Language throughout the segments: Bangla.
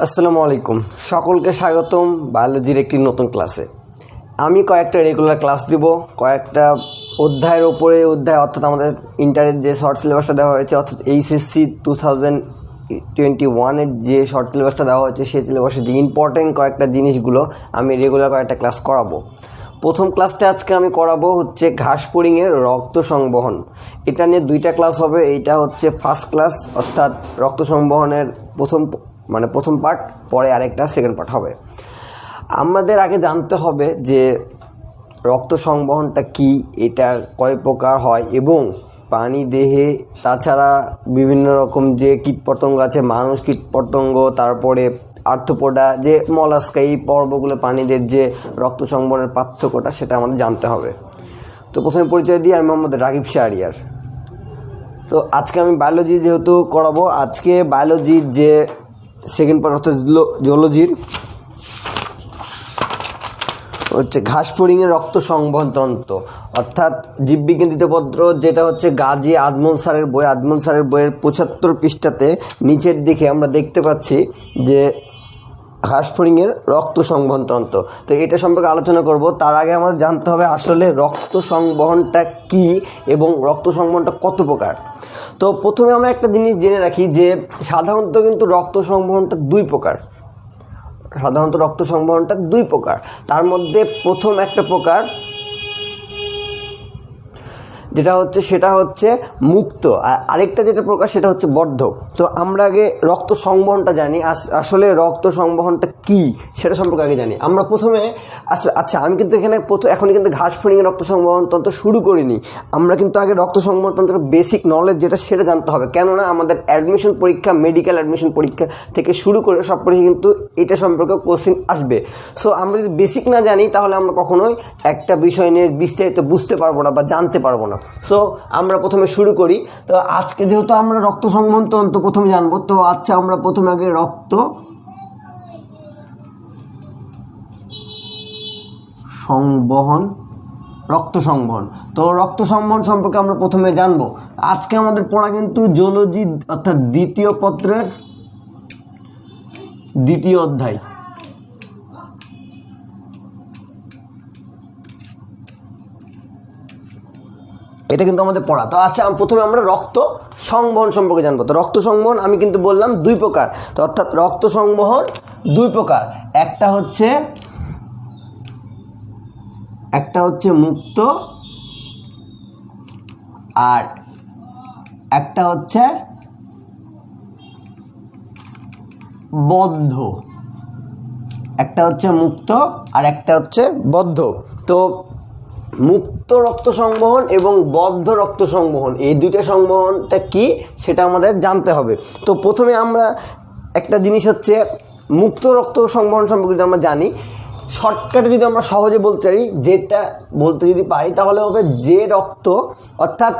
আসসালামু আলাইকুম, সকলকে স্বাগতম বায়োলজির একটি নতুন ক্লাসে। আমি কয়েকটা রেগুলার ক্লাস দিব, কয়েকটা অধ্যায়ের ওপরে অধ্যায়, অর্থাৎ আমাদের ইন্টারের যে শর্ট সিলেবাসটা দেওয়া হয়েছে, অর্থাৎ এইচএসসি 2021-এর যে শর্ট সিলেবাসটা দেওয়া হয়েছে, সেই সিলেবাসের যে ইম্পর্টেন্ট কয়েকটা জিনিসগুলো আমি রেগুলার কয়েকটা ক্লাস করাবো। প্রথম ক্লাসটা আজকে আমি করাবো হচ্ছে ঘাসফড়িংয়ের রক্ত সংবহন। এটা নিয়ে দুইটা ক্লাস হবে। এইটা হচ্ছে ফার্স্ট ক্লাস, অর্থাৎ রক্ত সংবহনের প্রথম পার্ট, পরে আরেকটা সেকেন্ড পার্ট হবে। আমাদের আগে জানতে হবে যে রক্ত সংবহনটা কি, এটা কয় প্রকার হয়, এবং প্রাণী দেহে তাছাড়া বিভিন্ন রকম যে কীটপতঙ্গ আছে, মানুষ কীটপতঙ্গ, তারপরে আর্থ্রোপোডা, যে মলাস্কা, এই পর্বগুলো প্রাণীদের যে রক্ত সংবহনের পার্থক্যটা সেটা আমাদের জানতে হবে। তো প্রথমে পরিচয় দিই, আমি মোহাম্মদ রাগিব শাহরিয়ার। তো আজকে আমি বায়োলজি যেহেতু করাবো, আজকে বায়োলজির যে সেকেন্ড পার্ট অর্থাৎ জুলজির হচ্ছে ঘাসফড়িংয়ের রক্ত সংবহন তন্ত্র, অর্থাৎ জীববিজ্ঞান দ্বিতীয়পত্র, যেটা হচ্ছে গাজী আজমল স্যারের বই। আজমল স্যারের বইয়ের 75 পৃষ্ঠাতে নিচের দিকে আমরা দেখতে পাচ্ছি যে ঘাসফড়িংয়ের রক্ত সংবহন তন্ত্র। তো এটা সম্পর্কে আলোচনা করব। তার আগে আমাদের জানতে হবে আসলে রক্ত সংবহনটা কি এবং রক্ত সংবহনটা কত প্রকার। তো প্রথমে আমরা একটা জিনিস জেনে রাখি যে সাধারণত কিন্তু রক্ত সংবহনটা দুই প্রকার। তার মধ্যে প্রথম একটা প্রকার সেটা হচ্ছে মুক্ত, আর আরেকটা যেটা প্রকার সেটা হচ্ছে বদ্ধ। তো আমরা আগে রক্ত সংবহনটা জানি। আসলে রক্ত সংবহনটা কি সেটা সম্পর্কে আগে জানি। আমরা প্রথমে আচ্ছা, আমি কিন্তু এখনই কিন্তু ঘাসফড়িংয়ের রক্ত সংবহন তন্ত্র শুরু করিনি। আমরা কিন্তু আগে রক্ত সংবহন তন্ত্রের বেসিক নলেজ যেটা সেটা জানতে হবে, কেননা আমাদের অ্যাডমিশন পরীক্ষা, মেডিকেল অ্যাডমিশন পরীক্ষা থেকে শুরু করে সব পরীক্ষা কিন্তু এটা সম্পর্কে কোশ্চেন আসবে। সো আমরা যদি বেসিক না জানি তাহলে আমরা কখনোই একটা বিষয় নিয়ে বিস্তারিত বুঝতে পারবো না বা জানতে পারবো না। সো আমরা প্রথমে শুরু করি। তো আজকে যেহেতু আমরা রক্ত সংবহন তন্ত্র প্রথমে জানবো, তো আচ্ছা আমরা প্রথমে আগে রক্ত সংবহন তো রক্ত সংবহন সম্পর্কে আমরা প্রথমে জানবো। আজকে আমাদের পড়া কিন্তু জুলজি অর্থাৎ দ্বিতীয় পত্রের দ্বিতীয় অধ্যায়। এটা কিন্তু আমাদের পড়া। তো আচ্ছা, প্রথমে আমরা রক্ত সংবহন সম্পর্কে জানবো। তো রক্ত সংবহন আমি কিন্তু বললাম দুই প্রকার। তো অর্থাৎ রক্ত সংবহন দুই প্রকার, একটা হচ্ছে মুক্ত আর একটা হচ্ছে বদ্ধ। তো মুক্ত রক্ত সংবহন এবং বদ্ধ রক্ত সংবহন, এই দুইটা সংবহনটা কি সেটা আমাদের জানতে হবে। তো প্রথমে আমরা একটা জিনিস হচ্ছে মুক্ত রক্ত সংবহন সম্পর্কে যদি আমরা জানি, শর্টকাটে যদি আমরা সহজে বলতে পারি তাহলে হবে যে রক্ত, অর্থাৎ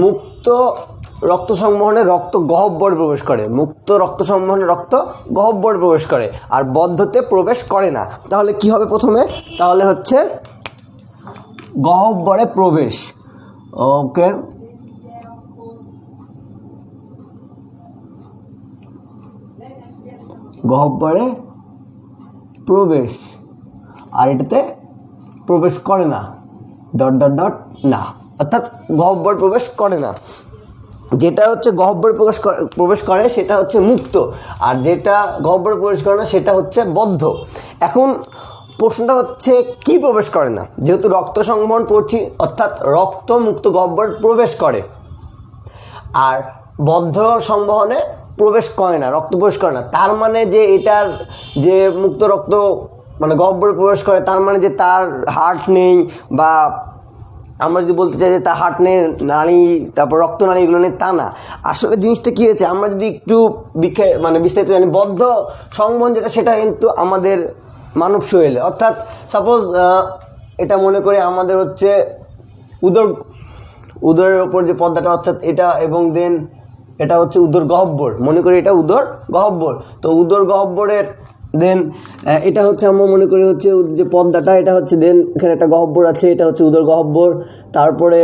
মুক্ত রক্ত সংবহনে রক্ত গহ্বরে প্রবেশ করে, আর বদ্ধতে প্রবেশ করে না। তাহলে কি হবে প্রথমে? তাহলে হচ্ছে গহ্বরে প্রবেশ। ওকে, গহ্বরে প্রবেশ, আর এটাতে প্রবেশ করে না, না, অর্থাৎ গহ্বরে প্রবেশ করে না। যেটা হচ্ছে গহ্বরে প্রবেশ করে সেটা হচ্ছে মুক্ত, আর যেটা গহ্বরে প্রবেশ করে না সেটা হচ্ছে বদ্ধ। এখন প্রশ্নটা হচ্ছে কি প্রবেশ করে না? যেহেতু রক্ত সংবহন পড়ছি, অর্থাৎ রক্ত মুক্ত গহ্বরে প্রবেশ করে, আর বদ্ধ সংবহনে প্রবেশ করে না, রক্ত প্রবেশ করে না। তার মানে যে এটার যে মুক্ত রক্ত গহ্বরে প্রবেশ করে, তার মানে যে তার হার্ট নেই, বা আমরা যদি বলতে চাই যে তার হার্ট নেই, নালী, তারপর রক্তনালী, এগুলো নেই, তা না। আসলে জিনিসটা কী হয়েছে, আমরা যদি একটু বিস্তারিত জানি, বদ্ধ সংবহন যেটা, সেটা কিন্তু আমাদের মানব শরীরে, অর্থাৎ সাপোজ এটা মনে করে আমাদের হচ্ছে উদরের ওপর যে পর্দাটা, অর্থাৎ এটা, এবং দেন এটা হচ্ছে উদর গহ্বর, মনে করি এটা উদর গহ্বর। তো উদর গহ্বরের দেন এটা হচ্ছে, আমরা মনে করি হচ্ছে যে পর্দাটা, এটা হচ্ছে দেন এখানে একটা গহ্বর আছে, এটা হচ্ছে উদর গহ্বর। তারপরে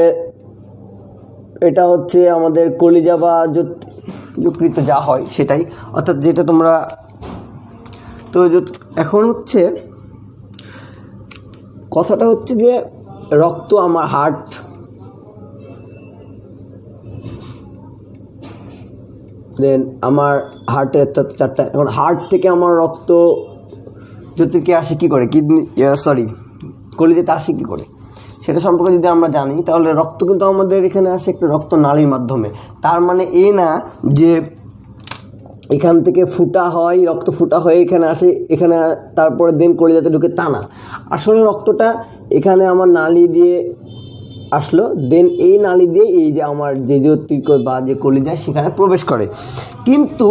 এটা হচ্ছে আমাদের কলিজা বা যকৃত যা হয় সেটাই, অর্থাৎ যেটা তোমরা তো এখন হচ্ছে কথাটা হচ্ছে যে রক্ত আমার হার্ট, দেন আমার হার্টে চারটা, এখন হার্ট থেকে আমার রক্ত যতটুকু আসে কী করে, কিডনি কলিজাতে আসে কী করে, সেটা সম্পর্কে যদি আমরা জানি তাহলে রক্ত কিন্তু আমাদের এখানে আসে একটা রক্ত নালীর মাধ্যমে। তার মানে এই না যে এখান থেকে ফুটা হয়, রক্ত ফুটা হয়ে এখানে আসে, এখানে তারপরে দেন কলিজাতে ঢুকে, তা না। আসলে রক্তটা এখানে আমার নালী দিয়ে আসলো, দেন এই নালী দিয়ে এই যে আমার যে যৌতিক বা যে কলিজায় সেখানে প্রবেশ করে। কিন্তু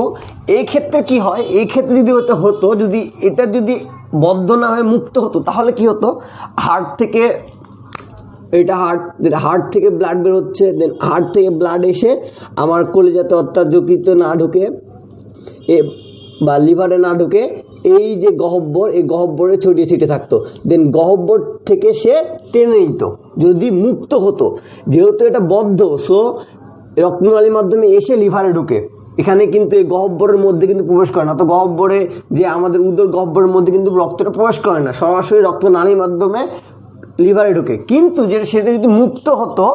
এই ক্ষেত্রে কি হয়, এই ক্ষেত্রে যদি হতো যদি এটা যদি বদ্ধ না হয়ে মুক্ত হতো তাহলে কি হতো, হার্ট থেকে এটা হার্ট থেকে ব্লাড বের হচ্ছে, দেন হার্ট থেকে ব্লাড এসে আমার কলিজাতে অত্যাধিত না ঢুকে বা লিভারে না ঢুকে এই যে গহ্বর, এই গহ্বরে ছড়িয়ে ছিটে থাকতো, দেন গহ্বর থেকে সে টেনে নিত যদি মুক্ত হতো। যেহেতু এটা বদ্ধ, সো রক্তনালীর মাধ্যমে এসে লিভারে ঢুকে, এখানে কিন্তু এই গহ্বরের মধ্যে কিন্তু প্রবেশ করে না। তো গহ্বরে যে আমাদের উদর গহ্বরের মধ্যে কিন্তু রক্তটা প্রবেশ করে না, সরাসরি রক্তনালীর মাধ্যমে লিভারে ঢুকে। কিন্তু সেটা যদি মুক্ত হতো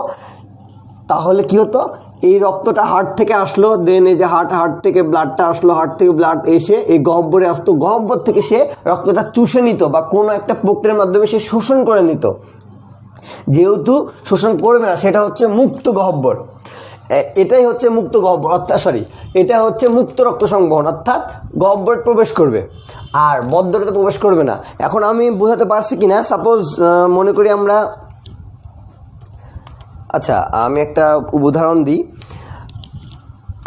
তাহলে কি হতো, এই রক্তটা হার্ট থেকে আসলো, দেন এই যে হার্ট থেকে ব্লাডটা আসলো, হার্ট থেকে ব্লাড এসে এই গহ্বরে আসতো, গহ্বর থেকে সে রক্তটা চুষে নিত বা কোনো একটা প্রক্রিয়ার মাধ্যমে সে শোষণ করে নিত। যেহেতু শোষণ করবে না, সেটা হচ্ছে মুক্ত গহ্বর, এটাই হচ্ছে মুক্ত গহ্বর, এটা হচ্ছে মুক্ত রক্ত সংবহন, অর্থাৎ গহ্বরে প্রবেশ করবে আর বদ্ধটাতে প্রবেশ করবে না। এখন আমি বোঝাতে পারছি কি না, সাপোজ মনে করি আমরা, আচ্ছা আমি একটা উদাহরণ দিই,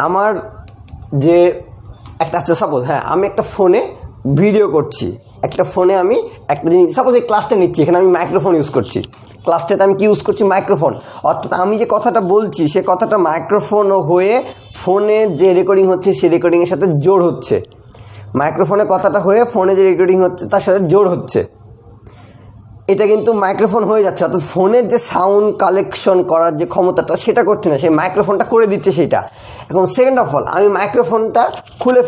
আমার যে একটা সাপোজ আমি একটা ফোনে ভিডিও করছি, একটা ফোনে আমি একটা জিনিস, সাপোজ এই ক্লাসটা নিচ্ছি, এখানে আমি মাইক্রোফোন ইউজ করছি, ক্লাসটাতে আমি কি ইউজ করছি, মাইক্রোফোন, অর্থাৎ আমি যে কথাটা বলছি সে কথাটা মাইক্রোফোন হয়ে ফোনে যে রেকর্ডিং হচ্ছে সেই রেকর্ডিংয়ের সাথে জোর হচ্ছে, মাইক্রোফোনে কথাটা হয়ে ফোনে যে রেকর্ডিং হচ্ছে তার সাথে জোর হচ্ছে, এটা কিন্তু মাইক্রোফোন হয়ে যাচ্ছে। অর্থাৎ ফোনের যে সাউন্ড কালেকশন করার যে ক্ষমতাটা সেটা করছে না, সেই মাইক্রোফোনটা করে দিচ্ছে সেইটা। এখন সেকেন্ড অফ অল আমি মাইক্রোফোনটা খুলে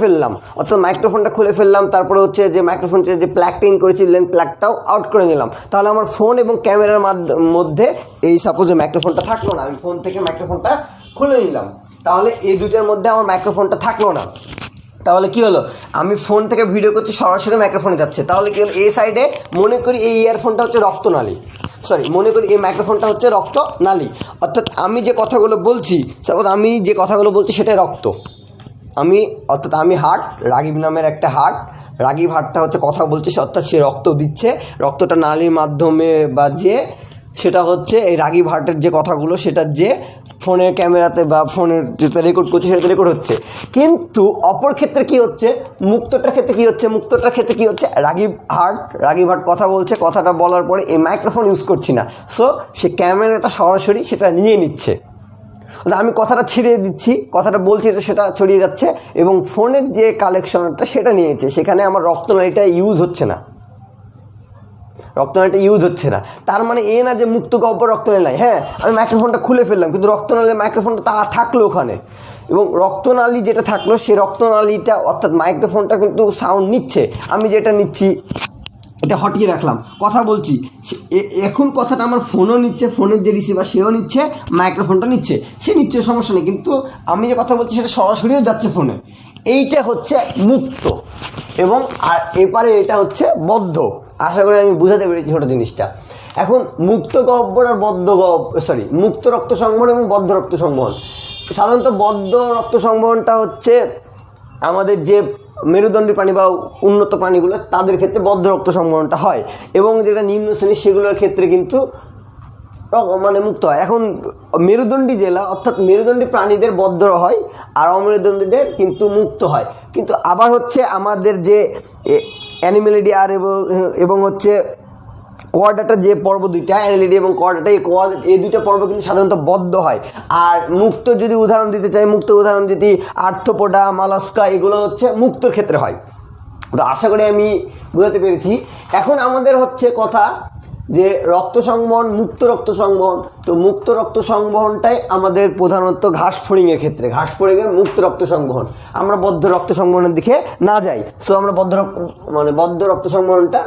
ফেললাম, তারপরে হচ্ছে যে মাইক্রোফোনটা যে প্লাগটা ইন করেছিলেন প্লাগটাও আউট করে নিলাম, তাহলে আমার ফোন এবং ক্যামেরার মধ্যে এই সাপোজ মাইক্রোফোনটা থাকলো না, আমি ফোন থেকে মাইক্রোফোনটা খুলে নিলাম, তাহলে এই দুইটার মধ্যে আমার মাইক্রোফোনটা থাকলো না। তাহলে কি হলো, আমি ফোন থেকে ভিডিও করছি, সরাসরি মাইক্রোফোনে যাচ্ছে, তাহলে কি হলো, এই সাইডে মনে করি এই ইয়ারফোনটা হচ্ছে রক্তনালী, মনে করি এই মাইক্রোফোনটা হচ্ছে রক্তনালী, অর্থাৎ আমি যে কথাগুলো বলছি, সেটাই রক্ত, অর্থাৎ আমি হার্ট, রাগীব নামের একটা রাগীব হার্টটা হচ্ছে কথা বলছে, অর্থাৎ সে রক্ত দিচ্ছে, রক্তটা নালীর মাধ্যমে বা যে সেটা হচ্ছে এই রাগীব হার্টের যে কথাগুলো সেটা যে ফোনের ক্যামেরাতে বা ফোনের যেটা রেকর্ড করছে সেটা রেকর্ড হচ্ছে। কিন্তু অপর ক্ষেত্রে কি হচ্ছে, মুক্তটার ক্ষেত্রে কি হচ্ছে, রাগীব হার্ট কথা বলছে, কথাটা বলার পরে এই মাইক্রোফোন ইউজ করছি না, সো সে ক্যামেরাটা সরাসরি সেটা নিয়ে নিচ্ছে, আমি কথাটা ছিড়িয়ে দিচ্ছি, কথাটা বলছি সেটা ছড়িয়ে যাচ্ছে এবং ফোনের যে কালেকশনটা সেটা নিয়েছে, সেখানে আমার রক্তনালীটা ইউজ হচ্ছে না, তার মানে এ না যে মুক্ত গহ্বর রক্তনালী নাই। আমি মাইক্রোফোনটা খুলে ফেললাম কিন্তু রক্তনালীর মাইক্রোফোনটা তা থাকলো ওখানে, এবং রক্তনালী যেটা থাকলো সেই রক্তনালীটা অর্থাৎ মাইক্রোফোনটা কিন্তু সাউন্ড নিচ্ছে, আমি যেটা নিচ্ছি এটা হটিয়ে রাখলাম, কথা বলছি, এখন কথাটা আমার ফোনও নিচ্ছে, ফোনের যে রিসিভার সেও নিচ্ছে, মাইক্রোফোনটা নিচ্ছে, সে নিচ্ছে, সমস্যা নেই, কিন্তু আমি যে কথা বলছি সেটা সরাসরিও যাচ্ছে ফোনে, এইটা হচ্ছে মুক্ত, এবং আর এপারে এটা হচ্ছে বদ্ধ। আশা করি আমি বুঝাতে পেরেছি ছোটো জিনিসটা। এখন মুক্ত গহ্বর আর মুক্ত রক্ত সংবহন এবং বদ্ধ রক্ত সংবহন, সাধারণত বদ্ধ রক্ত সংবহনটা হচ্ছে আমাদের যে মেরুদণ্ডী প্রাণী বা উন্নত প্রাণীগুলো তাদের ক্ষেত্রে বদ্ধ রক্ত সংবহনটা হয়, এবং যেটা নিম্ন শ্রেণীর সেগুলোর ক্ষেত্রে কিন্তু মুক্ত হয়। এখন মেরুদণ্ডী জেলা অর্থাৎ মেরুদণ্ডী প্রাণীদের বদ্ধ হয় আর অমেরুদণ্ডীদের কিন্তু মুক্ত হয়। কিন্তু আবার হচ্ছে আমাদের যে অ্যানিমেলিডি আর এবং হচ্ছে কোয়াডাটা যে পর্ব দুইটা, অ্যানিলিডি এবং কোয়াডাটা, এই দুইটা পর্ব কিন্তু সাধারণত বদ্ধ হয়। আর মুক্ত যদি উদাহরণ দিতে চাই, আর্থ্রোপোডা, মালাস্কা, এগুলো হচ্ছে মুক্তর ক্ষেত্রে হয়। তো আশা করি আমি বোঝাতে পেরেছি। এখন আমাদের হচ্ছে কথা যে রক্ত সংবহন, মুক্ত রক্ত সংবহন। তো মুক্ত রক্ত সংবহনটাই আমাদের প্রধানত ঘাস ফড়িংয়ের ক্ষেত্রে, ঘাস ফড়িংয়ের মুক্ত রক্ত সংবহন। আমরা বদ্ধ রক্ত সংবহনের দিকে না যাই। সো আমরা বদ্ধ রক্ত সংবহনটা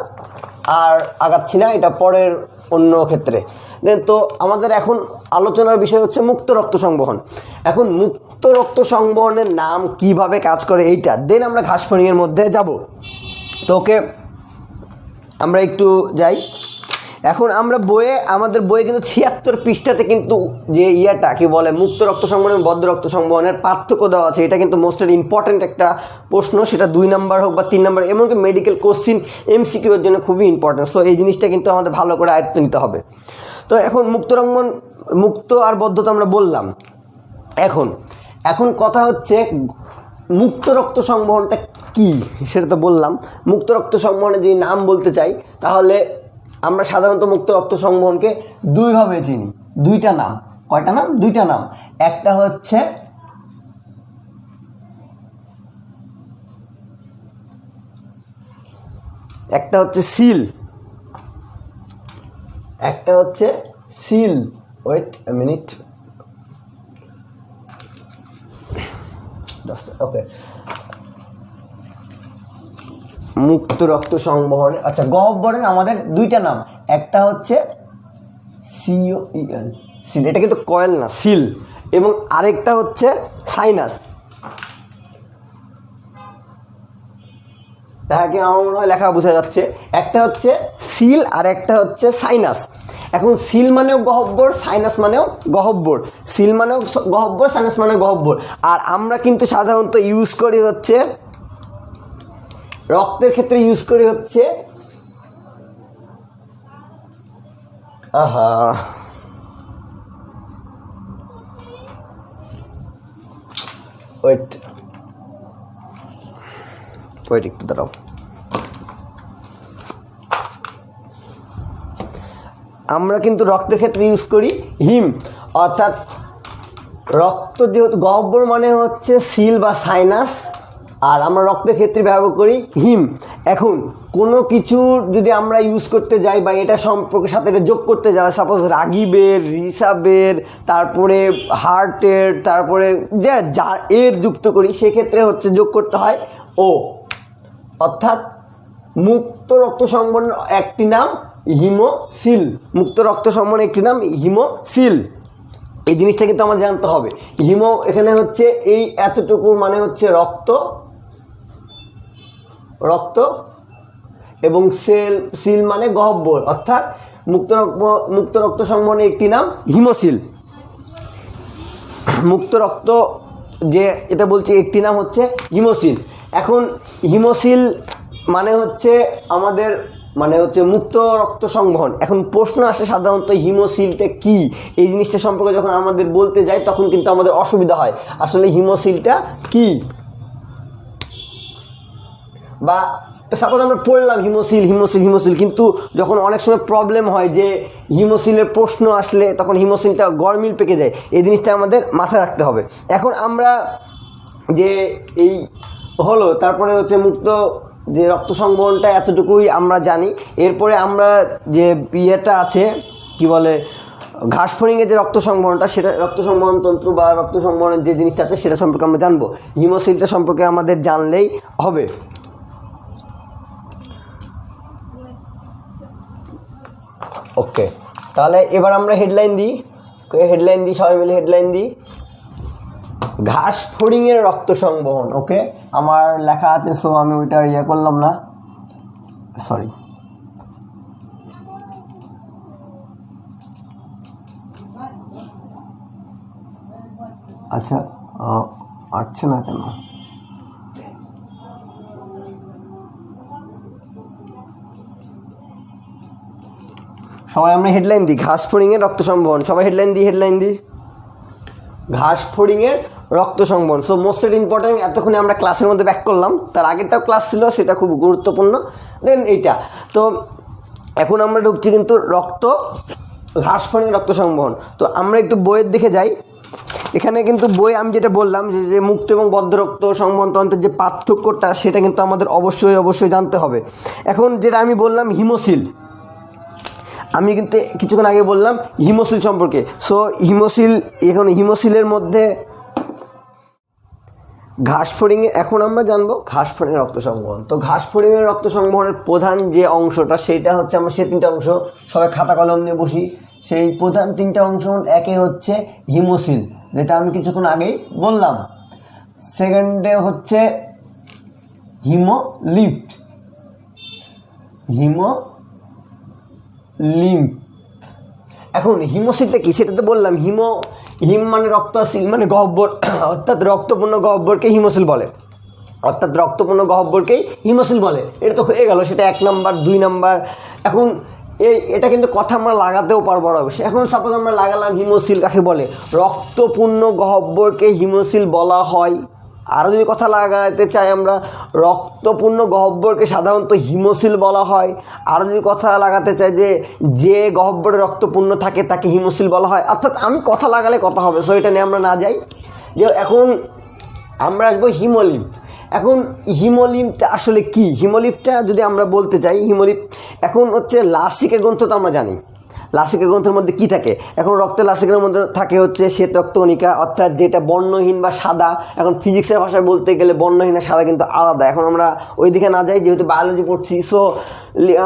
আর আগাচ্ছি না, এটা পরের অন্য ক্ষেত্রে। দেন তো আমাদের এখন আলোচনার বিষয় হচ্ছে মুক্ত রক্ত সংবহন। এখন মুক্ত রক্ত সংবহনের নাম কিভাবে কাজ করে এইটা, দেন আমরা ঘাস ফড়িংয়ের মধ্যে যাব। তো ওকে, আমরা একটু যাই। এখন আমরা আমাদের বইয়ে কিন্তু 76 পৃষ্ঠাতে কিন্তু যে কি বলে মুক্ত রক্ত সংবহন এবং বদ্ধ রক্ত সংবহনের পার্থক্য দেওয়া আছে। এটা কিন্তু মোস্ট ইম্পর্ট্যান্ট একটা প্রশ্ন, সেটা 2 নাম্বার হোক বা 3 নাম্বার, এমনকি মেডিকেল কোশ্চিন MCQ এর জন্য খুবই ইম্পর্ট্যান্ট। সো এই জিনিসটা কিন্তু আমাদের ভালো করে আয়ত্ত নিতে হবে। তো এখন মুক্ত আর বদ্ধ তো আমরা বললাম। এখন কথা হচ্ছে মুক্ত রক্ত সংবহনটা কি, সেটা তো বললাম। মুক্ত রক্ত সংবহনের যদি নাম বলতে চাই, তাহলে আমরা সাধারণত মুক্ত রক্ত সংবহনকে দুইভাবে চিনি। দুইটা নাম। কয়টা নাম? দুইটা নাম। একটা হচ্ছে সিল, একটা হচ্ছে সিল। ওয়েট এ মিনিট, ওকে। মুক্ত রক্ত সংবহন, আচ্ছা, গহ্বরের আমাদের দুইটা নাম। একটা হচ্ছে COEL, সিল, এটা কিন্তু কয়েল না, সিল। এবং আরেকটা হচ্ছে সাইনাস। তাহাকে আমার মনে হয় লেখা বোঝা যাচ্ছে। একটা হচ্ছে সিল আর একটা হচ্ছে সাইনাস। এখন সিল মানেও গহ্বর, সাইনাস মানেও গহ্বর। সিল মানেও গহ্বর, সাইনাস মানেও গহ্বর। আর আমরা কিন্তু সাধারণত ইউজ করি হচ্ছে রক্তের ক্ষেত্রে ইউজ করি হচ্ছে ওয়েট একটু দাঁড়াও। আমরা কিন্তু রক্তের ক্ষেত্রে ইউজ করি হিম, অর্থাৎ রক্ত যেহেতু গহ্বর মানে হচ্ছে সিল বা সাইনাস, আর আমরা রক্তের ক্ষেত্রে ব্যবহার করি হিম। এখন কোনো কিছু যদি আমরা ইউজ করতে যাই বা এটা সম্পর্কের সাথে এটা যোগ করতে যাই, সাপোজ রাগিবের, রিসাবের, তারপরে হার্টের, তারপরে যা এর যুক্ত করি, সেক্ষেত্রে হচ্ছে যোগ করতে হয় ও। অর্থাৎ মুক্ত রক্ত সংবহনের একটি নাম হিমোসিল। মুক্ত রক্ত সংবহনের একটি নাম হিমোসিল। এই জিনিসটা কিন্তু আমার জানতে হবে। হিমো এখানে হচ্ছে এই এতটুকু মানে হচ্ছে রক্ত এবং সিল মানে গহ্বর, অর্থাৎ মুক্ত রক্ত সংবহনের একটি নাম হিমোসিল। মুক্ত রক্ত যে এটা বলছি একটি নাম হচ্ছে হিমোসিল। এখন হিমোসিল মানে হচ্ছে আমাদের মুক্ত রক্ত সংবহন। এখন প্রশ্ন আসে সাধারণত হিমোসিলটা কি, এই জিনিসটা সম্পর্কে যখন আমাদের বলতে যাই তখন কিন্তু আমাদের অসুবিধা হয়। আসলে হিমোসিলটা কি, বা সাপোজ আমরা পড়লাম হিমোসিল, কিন্তু যখন অনেক সময় প্রবলেম হয় যে হিমোসিলের প্রশ্ন আসলে তখন হিমোসিলটা গরমিল পেকে যায়। এই জিনিসটা আমাদের মাথায় রাখতে হবে। এখন আমরা যে এই হলো, তারপরে হচ্ছে মুক্ত যে রক্ত সংবহনটা এতটুকুই আমরা জানি। এরপরে আমরা যে ইয়েটা আছে কি বলে ঘাস ফড়িংয়ের যে রক্ত সংবহনটা, সেটা রক্ত সংবহন তন্ত্র বা রক্ত সংবহনের যে জিনিসটা আছে সেটা সম্পর্কে আমরা জানবো। হিমোসিলটা সম্পর্কে আমাদের জানলেই হবে। ওকে, তাহলে এবার আমরা হেডলাইন দিই, সবাই মিলে হেডলাইন দিই। ঘাস ফড়িংয়ের রক্ত সংবহন। ওকে, আমার লেখা আছে, সো আমি ওইটা করলাম না, সরি। আচ্ছা, আসছে না কেন? সবাই আমরা হেডলাইন দিই, ঘাস ফড়িংয়ের রক্ত সংবহন। সবাই হেডলাইন দিই ঘাস ফড়িংয়ের রক্ত সংবহন। সো মোস্ট ইম্পর্টেন্ট, এতক্ষণে আমরা ক্লাসের মধ্যে ব্যাক করলাম, তার আগেরটাও ক্লাস ছিল, সেটা খুব গুরুত্বপূর্ণ। দেন এইটা তো এখন আমরা ঢুকছি কিন্তু ঘাস ফড়িংয়ের রক্ত সংবহন। তো আমরা একটু বইয়ের দিকে যাই। এখানে কিন্তু বই আমি যেটা বললাম যে মুক্ত এবং বদ্ধ রক্ত সংবহন তন্ত্রের যে পার্থক্যটা, সেটা কিন্তু আমাদের অবশ্যই জানতে হবে। এখন যেটা আমি বললাম হিমোসিল, আমি কিন্তু কিছুক্ষণ আগে বললাম হিমোসিল সম্পর্কে। সো হিমোসিল, এখন হিমোসিলের মধ্যে ঘাসফড়িং, এখন আমরা জানবো ঘাসফড়িংয়ের রক্ত সংবহন। তো ঘাসফড়িংয়ের রক্ত সংবহনের প্রধান যে অংশটা সেটা হচ্ছে, আমরা সে 3টা অংশ সবাই খাতা কলম নিয়ে বসি। সেই প্রধান 3টা অংশ, একে হচ্ছে হিমোসিল, যেটা আমি কিছুক্ষণ আগেই বললাম। সেকেন্ডে হচ্ছে হিমোলিম্ফ, এখন হিমোসিলটা কি সেটা তো বললাম। হিম মানে রক্ত, আর সিল মানে গহ্বর, অর্থাৎ রক্তপূর্ণ গহ্বরকে হিমোসিল বলে, অর্থাৎ রক্তপূর্ণ গহ্বরকেই হিমোসিল বলে। এটা তো হয়ে গেল, সেটা 1 নাম্বার। 2 নাম্বার, এখন এটা কিন্তু কথা আমরা লাগাতেও পারবো অবশ্যই। এখন সাপোজ আমরা লাগালাম হিমোসিল কাকে বলে, রক্তপূর্ণ গহ্বরকে হিমোসিল বলা হয়। আরও যদি কথা লাগাতে চাই আমরা, রক্তপূর্ণ গহ্বরকে সাধারণত হিমোসিল বলা হয়। আরও যদি কথা লাগাতে চাই যে গহ্বরে রক্তপূর্ণ থাকে তাকে হিমোসিল বলা হয়। অর্থাৎ আমি কথা লাগালে কথা হবে, সো এটা নিয়ে আমরা না যাই। যে এখন আমরা আসবো হিমোলিম্ফ। এখন হিমোলিম্ফটা আসলে কি? হিমোলিম্ফটা যদি আমরা বলতে চাই, হিমোলিম্ফ এখন হচ্ছে লাসিকা গ্রন্থ, তো আমরা জানি লাসিকা গ্রন্থের মধ্যে কি থাকে। এখন রক্তের লাসিকার মধ্যে থাকে হচ্ছে শ্বেত রক্তকণিকা, অর্থাৎ যেটা বর্ণহীন বা সাদা। এখন ফিজিক্সের ভাষায় বলতে গেলে বর্ণহীন আর সাদা কিন্তু আলাদা। এখন আমরা ওই দিকে না যাই, যেহেতু বায়োলজি পড়ছি। সো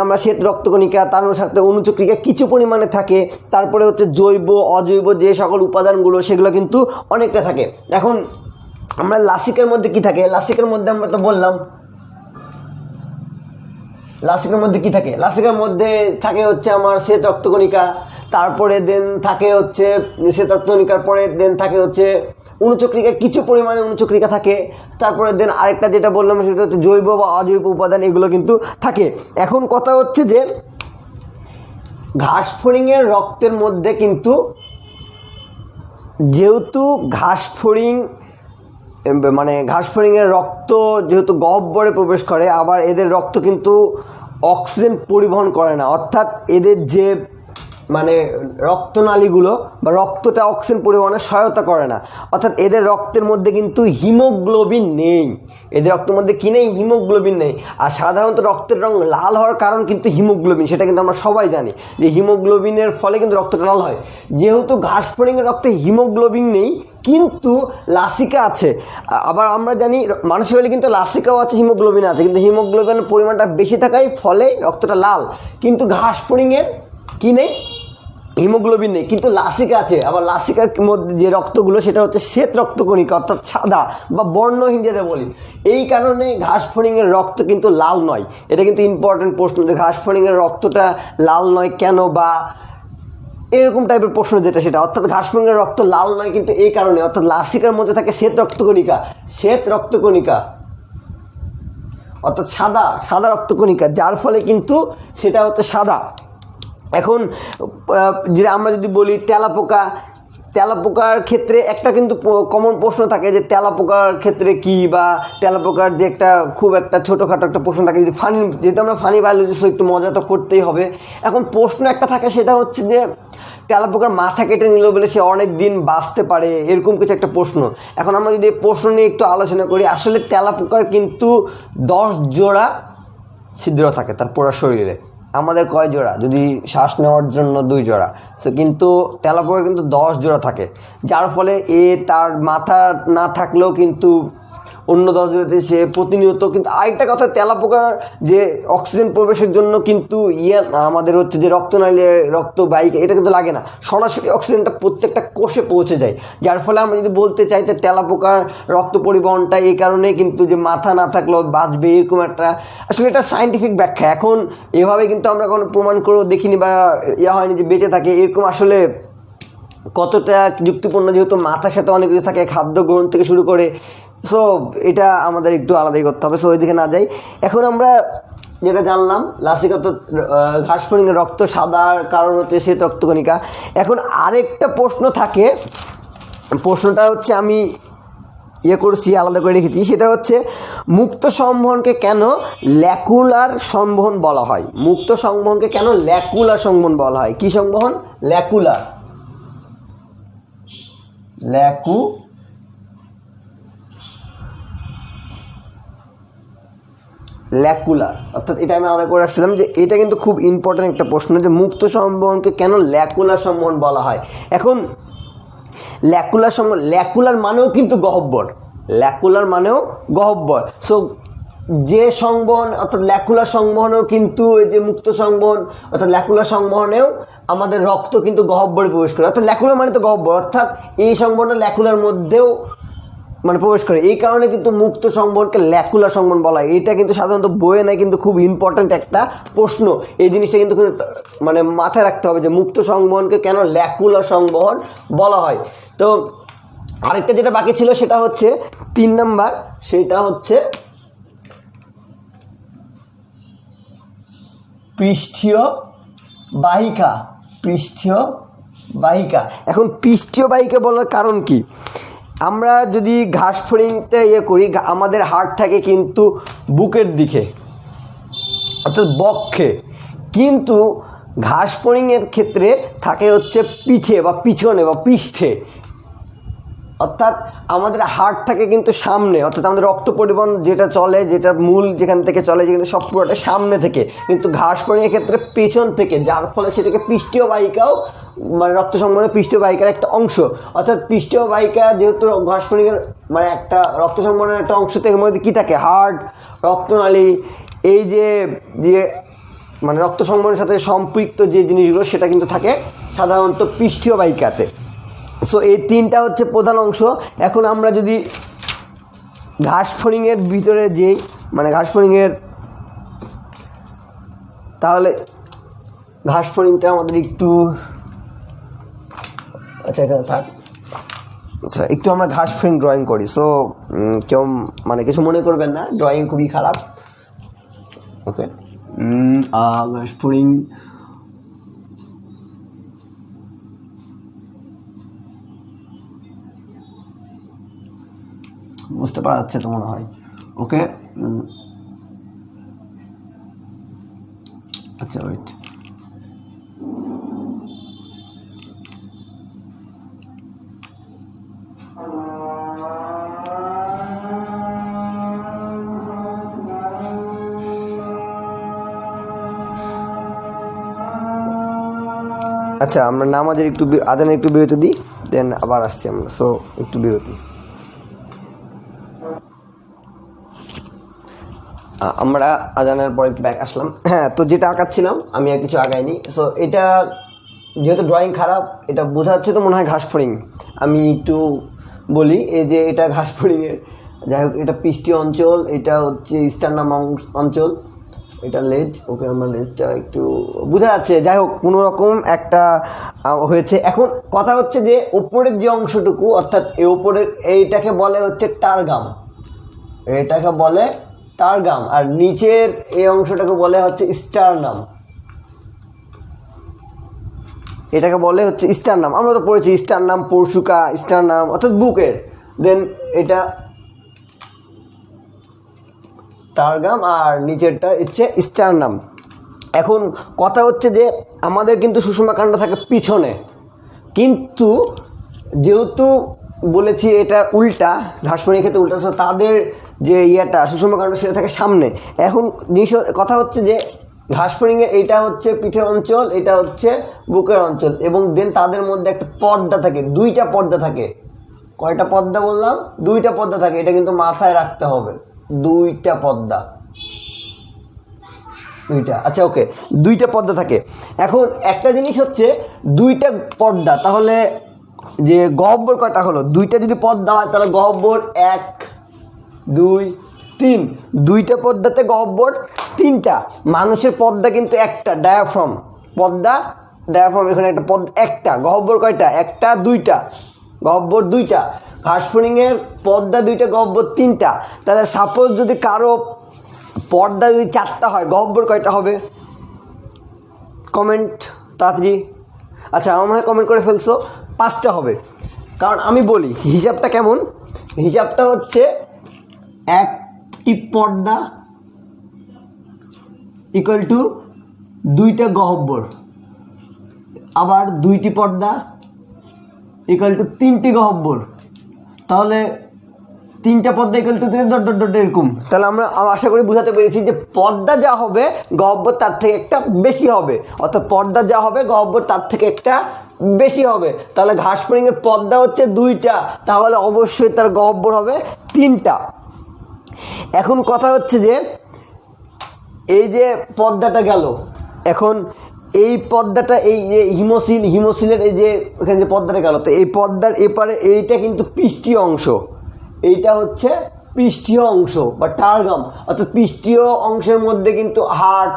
আমরা শ্বেত রক্তকণিকা, তার সাথে অনুচক্রিকা কিছু পরিমাণে থাকে। তারপরে হচ্ছে জৈব অজৈব যে সকল উপাদানগুলো সেগুলো কিন্তু অনেকটা থাকে। এখন আমরা লাসিকার মধ্যে কি থাকে, লাসিকার মধ্যে আমরা তো বললাম লাসিকার মধ্যে কি থাকে, লাসিকার মধ্যে থাকে হচ্ছে আমার শ্বেত রক্তকণিকা, তারপরে দেন থাকে হচ্ছে শ্বেত রক্তকণিকার পরে দেন থাকে হচ্ছে অনুচক্রিকা, কিছু পরিমাণে অনুচক্রিকা থাকে। তারপরে দেন আরেকটা যেটা বললাম সেটা হচ্ছে জৈব বা অজৈব উপাদান, এগুলো কিন্তু থাকে। এখন কথা হচ্ছে যে ঘাসফড়িংয়ের রক্তের মধ্যে কিন্তু, যেহেতু ঘাসফড়িংয়ের রক্ত যেহেতু গহ্বরে প্রবেশ করে, আবার এদের রক্ত কিন্তু অক্সিজেন পরিবহন করে না, অর্থাৎ এদের যে রক্তনালীগুলো বা রক্তটা অক্সিজেন পরিবহনে সহায়তা করে না, অর্থাৎ এদের রক্তের মধ্যে কিন্তু হিমোগ্লোবিন নেই। এদের রক্তের মধ্যে কি নেই? হিমোগ্লোবিন নেই। আর সাধারণত রক্তের রং লাল হওয়ার কারণ কিন্তু হিমোগ্লোবিন, সেটা কিন্তু আমরা সবাই জানি যে হিমোগ্লোবিনের ফলে কিন্তু রক্তটা লাল হয়। যেহেতু ঘাসফড়িংয়ের রক্তে হিমোগ্লোবিন নেই কিন্তু লাসিকা আছে, আবার আমরা জানি মানুষের শরীরে কিন্তু লাসিকাও আছে, হিমোগ্লোবিন আছে, কিন্তু হিমোগ্লোবিনের পরিমাণটা বেশি থাকায় ফলে রক্তটা লাল। কিন্তু ঘাসফড়িংয়ের কি নেই? হিমোগ্লোবিন নেই, কিন্তু লাসিকা আছে। আবার লাসিকার মধ্যে যে রক্তগুলো সেটা হচ্ছে শ্বেত রক্তকণিকা, অর্থাৎ সাদা বা বর্ণহীন যেটা বলি। এই কারণে ঘাসফড়িংয়ের রক্ত কিন্তু লাল নয়। এটা কিন্তু ইম্পর্টেন্ট প্রশ্ন যে ঘাসফড়িংয়ের রক্তটা লাল নয় কেন, বা এরকম টাইপের প্রশ্ন যেটা সেটা, অর্থাৎ ঘাসফড়িংয়ের রক্ত লাল নয় কিন্তু এই কারণে, অর্থাৎ লাসিকার মধ্যে থাকে শ্বেত রক্তকণিকা, অর্থাৎ সাদা রক্তকণিকা, যার ফলে কিন্তু সেটা হচ্ছে সাদা। এখন যেটা আমরা যদি বলি তেলাপোকার ক্ষেত্রে একটা কিন্তু কমন প্রশ্ন থাকে যে তেলাপোকার ক্ষেত্রে কি, বা তেলাপোকার যে একটা খুব একটা ছোটোখাটো একটা প্রশ্ন থাকে, যদি যেহেতু আমরা ফানি বায়োলজিস্ট একটু মজা তো করতেই হবে। এখন প্রশ্ন একটা থাকে, সেটা হচ্ছে যে তেলাপোকার মাথা কেটে নিল বলে সে অনেক দিন বাঁচতে পারে, এরকম কিছু একটা প্রশ্ন। এখন আমরা যদি এই প্রশ্ন নিয়ে একটু আলোচনা করি, আসলে তেলাপোকার কিন্তু 10 জোড়া ছিদ্র থাকে তার পুরো শরীরে। আমাদের কয় জোড়া? যদি শ্বাস নেওয়ার জন্য 2 জোড়া, সো কিন্তু তেলাপোকার কিন্তু 10 জোড়া থাকে, যার ফলে তার মাথা না থাকলেও কিন্তু অন্য 10 জোড়াতে সে প্রতিনিয়ত। কিন্তু আরেকটা কথা, তেলাপোকার যে অক্সিজেন প্রবেশের জন্য কিন্তু আমাদের হচ্ছে যে রক্তনালী রক্তবাহিকা, এটা কিন্তু লাগে না, সরাসরি অক্সিজেনটা প্রত্যেকটা কোষে পৌঁছে যায়। যার ফলে আমরা যদি বলতে চাই যে তেলাপোকার রক্ত পরিবহনটা এই কারণে কিন্তু, যে মাথা না থাকলেও বাঁচবে, এরকম একটা আসলে এটা সায়েন্টিফিক ব্যাখ্যা। এখন এভাবে কিন্তু আমরা কোনো প্রমাণ করেও দেখিনি বা হয়নি যে বেঁচে থাকে, এরকম আসলে কতটা যুক্তিপূর্ণ, যেহেতু মাথার সাথে অনেক কিছু থাকে, খাদ্য গ্রহণ থেকে শুরু করে। সো এটা আমাদের একটু আলাদাই করতে হবে, সো ওইদিকে না যাই। এখন আমরা যেটা জানলাম, লাসিকা তো ঘাসফড়িংয়ের রক্ত সাদার কারণ হচ্ছে শ্বেত রক্তকণিকা। এখন আরেকটা প্রশ্ন থাকে, প্রশ্নটা হচ্ছে আমি করছি, আলাদা করে রেখেছি, সেটা হচ্ছে মুক্ত সংবহনকে কেন ল্যাকুলার সংবহন বলা হয়? মুক্ত সংবহনকে কেন ল্যাকুলার সংবহন বলা হয়? কি সংবহন? ল্যাকুলার ল্যাকুলার, অর্থাৎ এটা আমি আলাদা করে রাখছিলাম যে এটা কিন্তু খুব ইম্পর্ট্যান্ট একটা প্রশ্ন যে মুক্ত সংবহনকে কেন ল্যাকুলার সংবহন বলা হয়। এখন ল্যাকুলার মানেও কিন্তু গহ্বর, ল্যাকুলার মানেও গহ্বর। সো যে সংবহন অর্থাৎ ল্যাকুলার সংবহনেও কিন্তু এই যে মুক্ত সংবহন অর্থাৎ ল্যাকুলার সংবহনেও আমাদের রক্ত কিন্তু গহ্বরে প্রবেশ করে, অর্থাৎ ল্যাকুলার মানে তো গহ্বর, অর্থাৎ এই সংবহনটা ল্যাকুলার মধ্যেও মানে প্রবেশ করে। এই কারণে কিন্তু মুক্ত সংবহনকে ল্যাকুলার সংবহন বলা হয়। এটা কিন্তু সাধারণত বইয়ে নাই, কিন্তু খুব ইম্পর্ট্যান্ট একটা প্রশ্ন। এই জিনিসটা কিন্তু মানে মাথায় রাখতে হবে যে মুক্ত সংবহনকে কেন ল্যাকুলার সংবহন বলা হয়। তো আরেকটা যেটা বাকি ছিল সেটা হচ্ছে 3 নাম্বার, সেটা হচ্ছে পৃষ্ঠীয় বাহিকা। পৃষ্ঠীয় বাহিকা, এখন পৃষ্ঠীয় বাহিকা বলার কারণ কি? আমরা যদি ঘাসফড়িংটা করি, আমাদের হাড় থাকে কিন্তু বুকের দিকে অর্থাৎ বক্ষে, কিন্তু ঘাসফড়িংয়ের ক্ষেত্রে থাকে হচ্ছে পিঠে বা পিছনে বা পৃষ্ঠে, অর্থাৎ আমাদের হার্ট থাকে কিন্তু সামনে, অর্থাৎ আমাদের রক্ত পরিবহন যেটা চলে, যেটা মূল যেখান থেকে চলে, যেখানে সব পুরোটা সামনে থেকে, কিন্তু ঘাসফড়িংয়ের ক্ষেত্রে পেছন থেকে, যার ফলে সেটাকে পৃষ্ঠীয় বাহিকাও মানে রক্ত সংবহনের পৃষ্ঠীয় বাহিকার একটা অংশ। অর্থাৎ পৃষ্ঠীয় বাহিকা যেহেতু ঘাসফড়িংয়ের মানে একটা রক্ত সংবহনের একটা অংশ, এর মধ্যে কী থাকে? হার্ট, রক্তনালী, এই যে যে মানে রক্ত সংবহনের সাথে সম্পৃক্ত যে জিনিসগুলো সেটা কিন্তু থাকে সাধারণত পৃষ্ঠীয় বাহিকাতে। সো এই 3টা হচ্ছে প্রধান অংশ। এখন আমরা যদি ঘাসফড়িংয়ের ভিতরে যেই মানে ঘাসফড়িংয়ের, তাহলে ঘাসফড়িংটা আমাদের একটু আচ্ছা এখানে থাক। আচ্ছা একটু আমরা ঘাসফড়িং ড্রয়িং করি। সো কেউ মানে কিছু মনে করবেন না, ড্রয়িং খুবই খারাপ। ওকে, ঘাসফড়িং বুঝতে পারা যাচ্ছে তো মনে হয়। ওকে, আচ্ছা ওয়েট, আচ্ছা আমরা নামাজের একটু আজানের একটু বিরতি দিই, দেন আবার আসছি আমরা। সো একটু বিরতি। আমরা আজানের পরে একটু ব্যাক আসলাম। হ্যাঁ, তো যেটা আঁকাচ্ছিলাম আমি আর কিছু আঁকাইনি। সো এটা যেহেতু ড্রয়িং খারাপ, এটা বোঝা যাচ্ছে তো মনে হয় ঘাসফড়িং। আমি একটু বলি, এই যে এটা ঘাসফড়িংয়ের, যাই হোক এটা পৃষ্ঠীয় অঞ্চল, এটা হচ্ছে স্টার্নাম অঞ্চল, এটা লেজ। ওকে, আমরা লেজটা একটু বোঝা যাচ্ছে। যাই হোক কোনো রকম একটা হয়েছে। এখন কথা হচ্ছে যে ওপরের যে অংশটুকু, অর্থাৎ এই ওপরের এইটাকে বলে হচ্ছে টারগাম, এটাকে বলে টারগাম, আর নিচের এই অংশটাকে বলে হচ্ছে স্টার্নাম, এটাকে বলে হচ্ছে স্টার্নাম। আমরা তো পড়েছি স্টার্নাম, পরশুকা, স্টার্নাম অর্থাৎ বুকের, দেন এটা টারগাম আর নিচেরটা হচ্ছে স্টার্নাম। এখন কথা হচ্ছে যে আমাদের কিন্তু সুষমাকাণ্ড থাকে পিছনে, কিন্তু যেহেতু বলেছি এটা উল্টা, ঘাসফড়িংয়ের ক্ষেত্রে উল্টা, তাদের যে ইয়েটা সুষমাকাণ্ড সেটা থাকে সামনে। এখন জিনিস কথা হচ্ছে যে ঘাসফড়িংয়ের এইটা হচ্ছে পিঠের অঞ্চল, এটা হচ্ছে বুকের অঞ্চল, এবং দেন তাদের মধ্যে একটা পর্দা থাকে, 2টা পর্দা থাকে। কয়টা পর্দা বললাম? 2টা পর্দা থাকে, এটা কিন্তু মাথায় রাখতে হবে। 2টা পর্দা, 2টা। আচ্ছা ওকে, 2টা পর্দা থাকে। এখন একটা জিনিস হচ্ছে 2টা পর্দা, তাহলে যে গহ্বর কয়টা হলো? 2টা যদি পর্দা হয় তাহলে গহ্বর 1 2 3, 2টা পর্দাতে গহ্বর 3টা। মানুষের পর্দা কিন্তু একটা, ডায়াফ্রাম পর্দা, ডায়াফ্রাম এখানে একটা পর্দা একটা। গহ্বর কয়টা? 1টা 2টা, গহ্বর 2টা। ঘাসফড়িংয়ের পর্দা 2টা, গহ্বর 3টা। তাহলে সাপোজ যদি কারো পর্দা যদি 4টা হয়, গহ্বর কয়টা হবে? কমেন্ট তাড়াতাড়ি। আচ্ছা আমার মনে হয় কমেন্ট করে ফেলছো, 5টা হবে। কারণ আমি বলি হিসাবটা কেমন, হিসাবটা হচ্ছে একটি পর্দা ইকুয়াল টু 2টা গহ্বর, আবার 2টি পর্দা ইকুয়াল টু 3টি গহ্বর। তাহলে তিনটা Padma equal to dot dot dot এরকম। তাহলে আমরা আশা করি বুঝাতে পেরেছি যে পদ্মা যা হবে গহ্বর তার থেকে একটা বেশি হবে, অর্থাৎ পদ্মা যা হবে গহ্বর তার থেকে একটা বেশি হবে। তাহলে ঘাসফড়িংয়ের পদ্মা হচ্ছে 2টা, তাহলে অবশ্যই তার গহ্বর হবে 3টা। এখন কথা হচ্ছে যে এই যে পদ্মাটা গেল, এখন এই পদ্মাটা এই যে হিমোসিলের এই যে এখানে যে পদ্মাটা গেল, তো এই পদ্মার এপারে এইটা কিন্তু পৃষ্ঠীয় অংশ, এইটা হচ্ছে পৃষ্ঠীয় অংশ বা টার্গাম, অর্থাৎ পৃষ্ঠীয় অংশের মধ্যে কিন্তু হার্ট,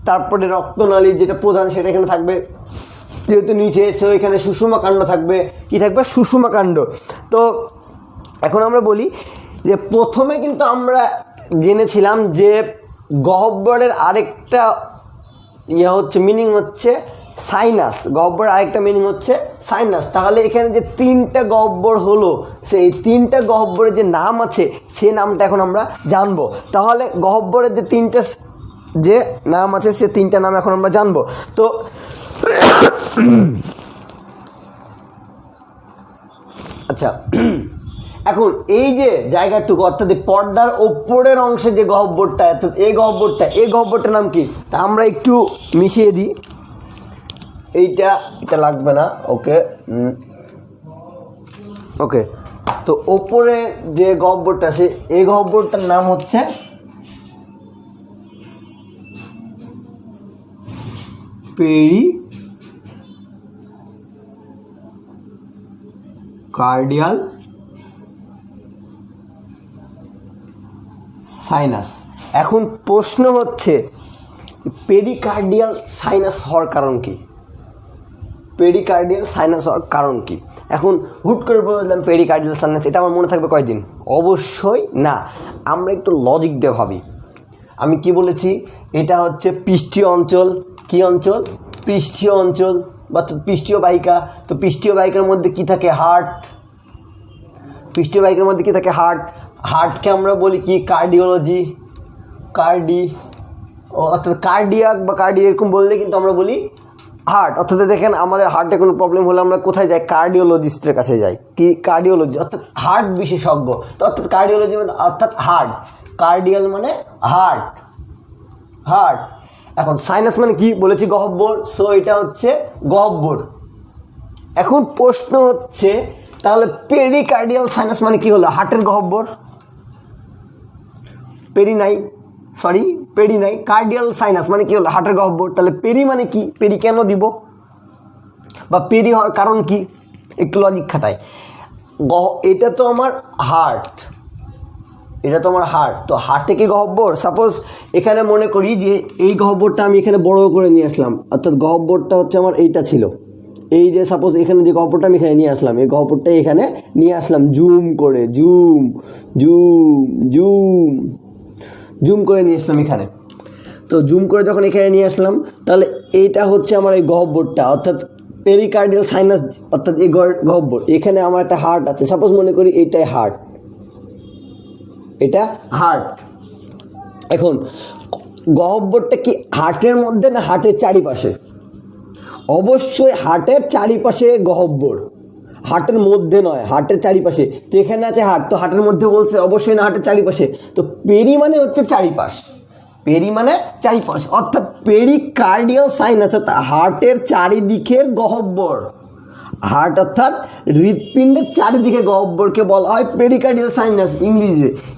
তারপরে রক্তনালী যেটা প্রধান সেটা এখানে থাকবে, যেহেতু নিচে এসে এখানে সুষুমা কাণ্ড থাকবে, কি থাকবে? সুষুমা কাণ্ড। তো এখন আমরা বলি যে প্রথমে কিন্তু আমরা জেনেছিলাম যে গহ্বরের আরেকটা হচ্ছে মিনিং হচ্ছে সাইনাস, গহ্বরের আরেকটা মিনিং হচ্ছে সাইনাস। তাহলে এখানে যে 3টা গহ্বর হলো, সেই 3টা গহ্বরের যে নাম আছে সে নামটা এখন আমরা জানবো। তাহলে গহ্বরের যে 3টা যে নাম আছে সে 3টা নাম এখন আমরা জানবো। তো আচ্ছা, এখন এই যে জায়গাটুকু অর্থাৎ পর্দার ওপরের অংশে যে গহ্বরটা, অর্থাৎ এই গহ্বরটার নাম কি? তা আমরা একটু মিশিয়ে দিই। এটা লাগবে না, ওকে ওকে। তো ওপরে যে গহ্বরটা আছে এই গহ্বরটার নাম হচ্ছে পেরিকার্ডিয়াল সাইনাস। এখন প্রশ্ন হচ্ছে পেরিকার্ডিয়াল সাইনাস হওয়ার কারণ কি? পেরিকার্ডিয়াল সাইনাস হওয়ার কারণ কি? এখন হুট করে বললাম পেরিকার্ডিয়াল সাইনাস, এটা আমার মনে থাকবে কয়দিন? অবশ্যই না। আমরা একটু লজিক দিয়ে ভাবি। আমি কি বলেছি? এটা হচ্ছে পৃষ্ঠীয় অঞ্চল। কি অঞ্চল? পৃষ্ঠীয় অঞ্চল বা পৃষ্ঠীয় বাহিকা। তো পৃষ্ঠীয় বাহিকার মধ্যে কি থাকে? হার্ট। পৃষ্ঠীয় বাহিকার মধ্যে কি থাকে? হার্ট। হার্টকে আমরা বলি কি? কার্ডিওলজি, অর্থাৎ কার্ডিয়াক বা কার্ডিও এরকম বললে কিন্তু আমরা বলি হার্ট। অর্থাৎ দেখেন আমাদের হার্টে কোনো প্রবলেম হলে আমরা কোথায় যাই? কার্ডিওলজিস্টের কাছে যাই। কি? কার্ডিওলজি, অর্থাৎ হার্ট বিশেষজ্ঞ। তো অর্থাৎ কার্ডিওলজি মানে অর্থাৎ হার্ট, কার্ডিয়াল মানে হার্ট। এখন সাইনাস মানে কি বলেছি? গহ্বর। সো এটা হচ্ছে গহ্বর। এখন প্রশ্ন হচ্ছে তাহলে পেরিকার্ডিয়াল সাইনাস মানে কি হলো? হার্টের গহ্বর। পেরি নাই। কার্ডিয়াল সাইনাস মানে কি হলো? হার্টের গহ্বর। তাহলে পেরি মানে কি? পেরি কেন দিব বা পেরি হওয়ার কারণ কি? একটু লজিক খাটায়। এটা তো আমার হার্ট, তো হার্ট থেকে গহ্বর। সাপোজ এখানে মনে করি যে এই গহ্বরটা আমি এখানে বড় করে নিয়ে আসলাম, অর্থাৎ গহ্বরটা হচ্ছে আমার এইটা ছিল, এই যে সাপোজ এখানে যে গহ্বরটা আমি এখানে নিয়ে আসলাম, এই গহ্বরটা এখানে নিয়ে আসলাম জুম করে নিয়ে আসলাম এখানে। তো জুম করে যখন এখানে নিয়ে আসলাম, তাহলে এইটা হচ্ছে আমার এই গহ্বরটা, অর্থাৎ পেরিকার্ডিয়াল সাইনাস, অর্থাৎ এই গহ্বর। এখানে আমার একটা হার্ট আছে, সাপোজ মনে করি এইটাই হার্ট, এটা হার্ট। এখন গহ্বরটা কি হার্টের মধ্যে না হার্টের চারিপাশে? অবশ্যই হার্টের চারিপাশে গহ্বর, হার্টের মধ্যে নয়, হার্টের চারিপাশে। তো এখানে আছে হার্ট, তো হার্টের মধ্যে বলছে অবশ্যই না, হার্টের চারিপাশে। তো পেরি মানে হচ্ছে চারিপাশ, অর্থাৎ পেরিকার্ডিয়াল সাইনাস অর্থাৎ হার্টের চারিদিকের গহ্বর। হার্ট অর্থাৎ হৃৎপিণ্ডের চারিদিকে গহ্বরকে বলা হয় পেরিকার্ডিয়াল সাইনাস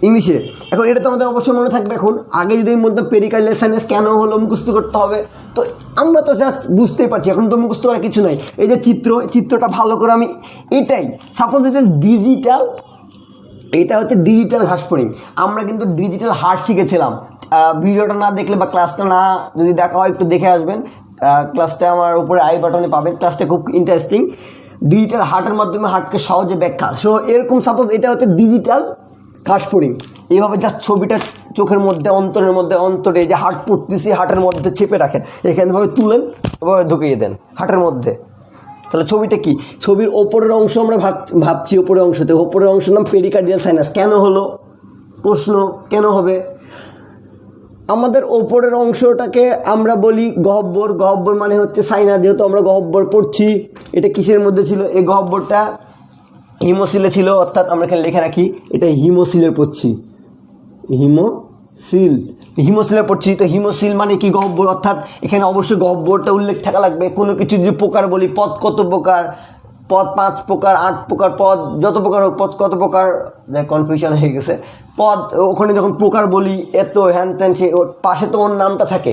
ইংলিশে। এখন এটা তো আমাদের অবশ্যই মনে থাকবে। এখন আগে যদি আমি বলতাম পেরিকার্ডিয়াল সাইনাস কেন হলো, মুখস্থ করতে হবে। তো আমরা তো জাস্ট বুঝতেই পারছি, এখন তো মুখস্থ করার কিছু নাই। এই যে চিত্রটা ভালো করে আমি এটাই সাপোজ এটা ডিজিটাল, এটা হচ্ছে ডিজিটাল ঘাসফড়িং। আমরা কিন্তু ডিজিটাল হার্ট শিখেছিলাম। ভিডিওটা না দেখলে বা ক্লাসটা না যদি দেখা হয় একটু দেখে আসবেন, ক্লাসটা আমার উপরে আই বাটনে পাবেন। ক্লাসটা খুব ইন্টারেস্টিং। ডিজিটাল হার্টের মাধ্যমে হার্টকে সহজে ব্যাখ্যা। সো এরকম সাপোজ এটা হচ্ছে ডিজিটাল ঘাসফড়িং। এইভাবে জাস্ট ছবিটা চোখের মধ্যে অন্তরে যে হার্ট পড়তেছি হার্টের মধ্যে চেপে রাখেন, এখানেভাবে তুলেন, এভাবে ঢুকিয়ে দেন হার্টের মধ্যে। তাহলে ছবিটা কি? ছবির ওপরের অংশ আমরা ভাবছি ওপরের অংশতে, ওপরের অংশের নাম পেরিকার্ডিয়াল সাইনাস। কেন হলো? প্রশ্ন কেন হবে? আমাদের ওপরের অংশটাকে আমরা বলি গহ্বর মানে হচ্ছে সাইনাস। যেহেতু আমরা গহ্বর পড়ছি, এটা কিসের মধ্যে ছিল? এই গহ্বরটা হিমোসিলে ছিল, অর্থাৎ আমরা এখানে লিখে রাখি এটা হিমোসিলে পড়ছি, হিমোসিলে পড়ছি। তো হিমোসিল মানে কি গহ্বর, অর্থাৎ এখানে অবশ্যই গহ্বরটা উল্লেখ থাকা লাগবে। কোনো কিছু যদি প্রকার বলি, পদ কত প্রকার, পদ 5 প্রকার, 8 প্রকার, পদ যত প্রকার হোক, পদ কত প্রকার, কনফিউশন হয়ে গেছে। পদ ওখানে যখন প্রকার বলি এত হ্যান ত্যান, সে ওর পাশে তো ওর নামটা থাকে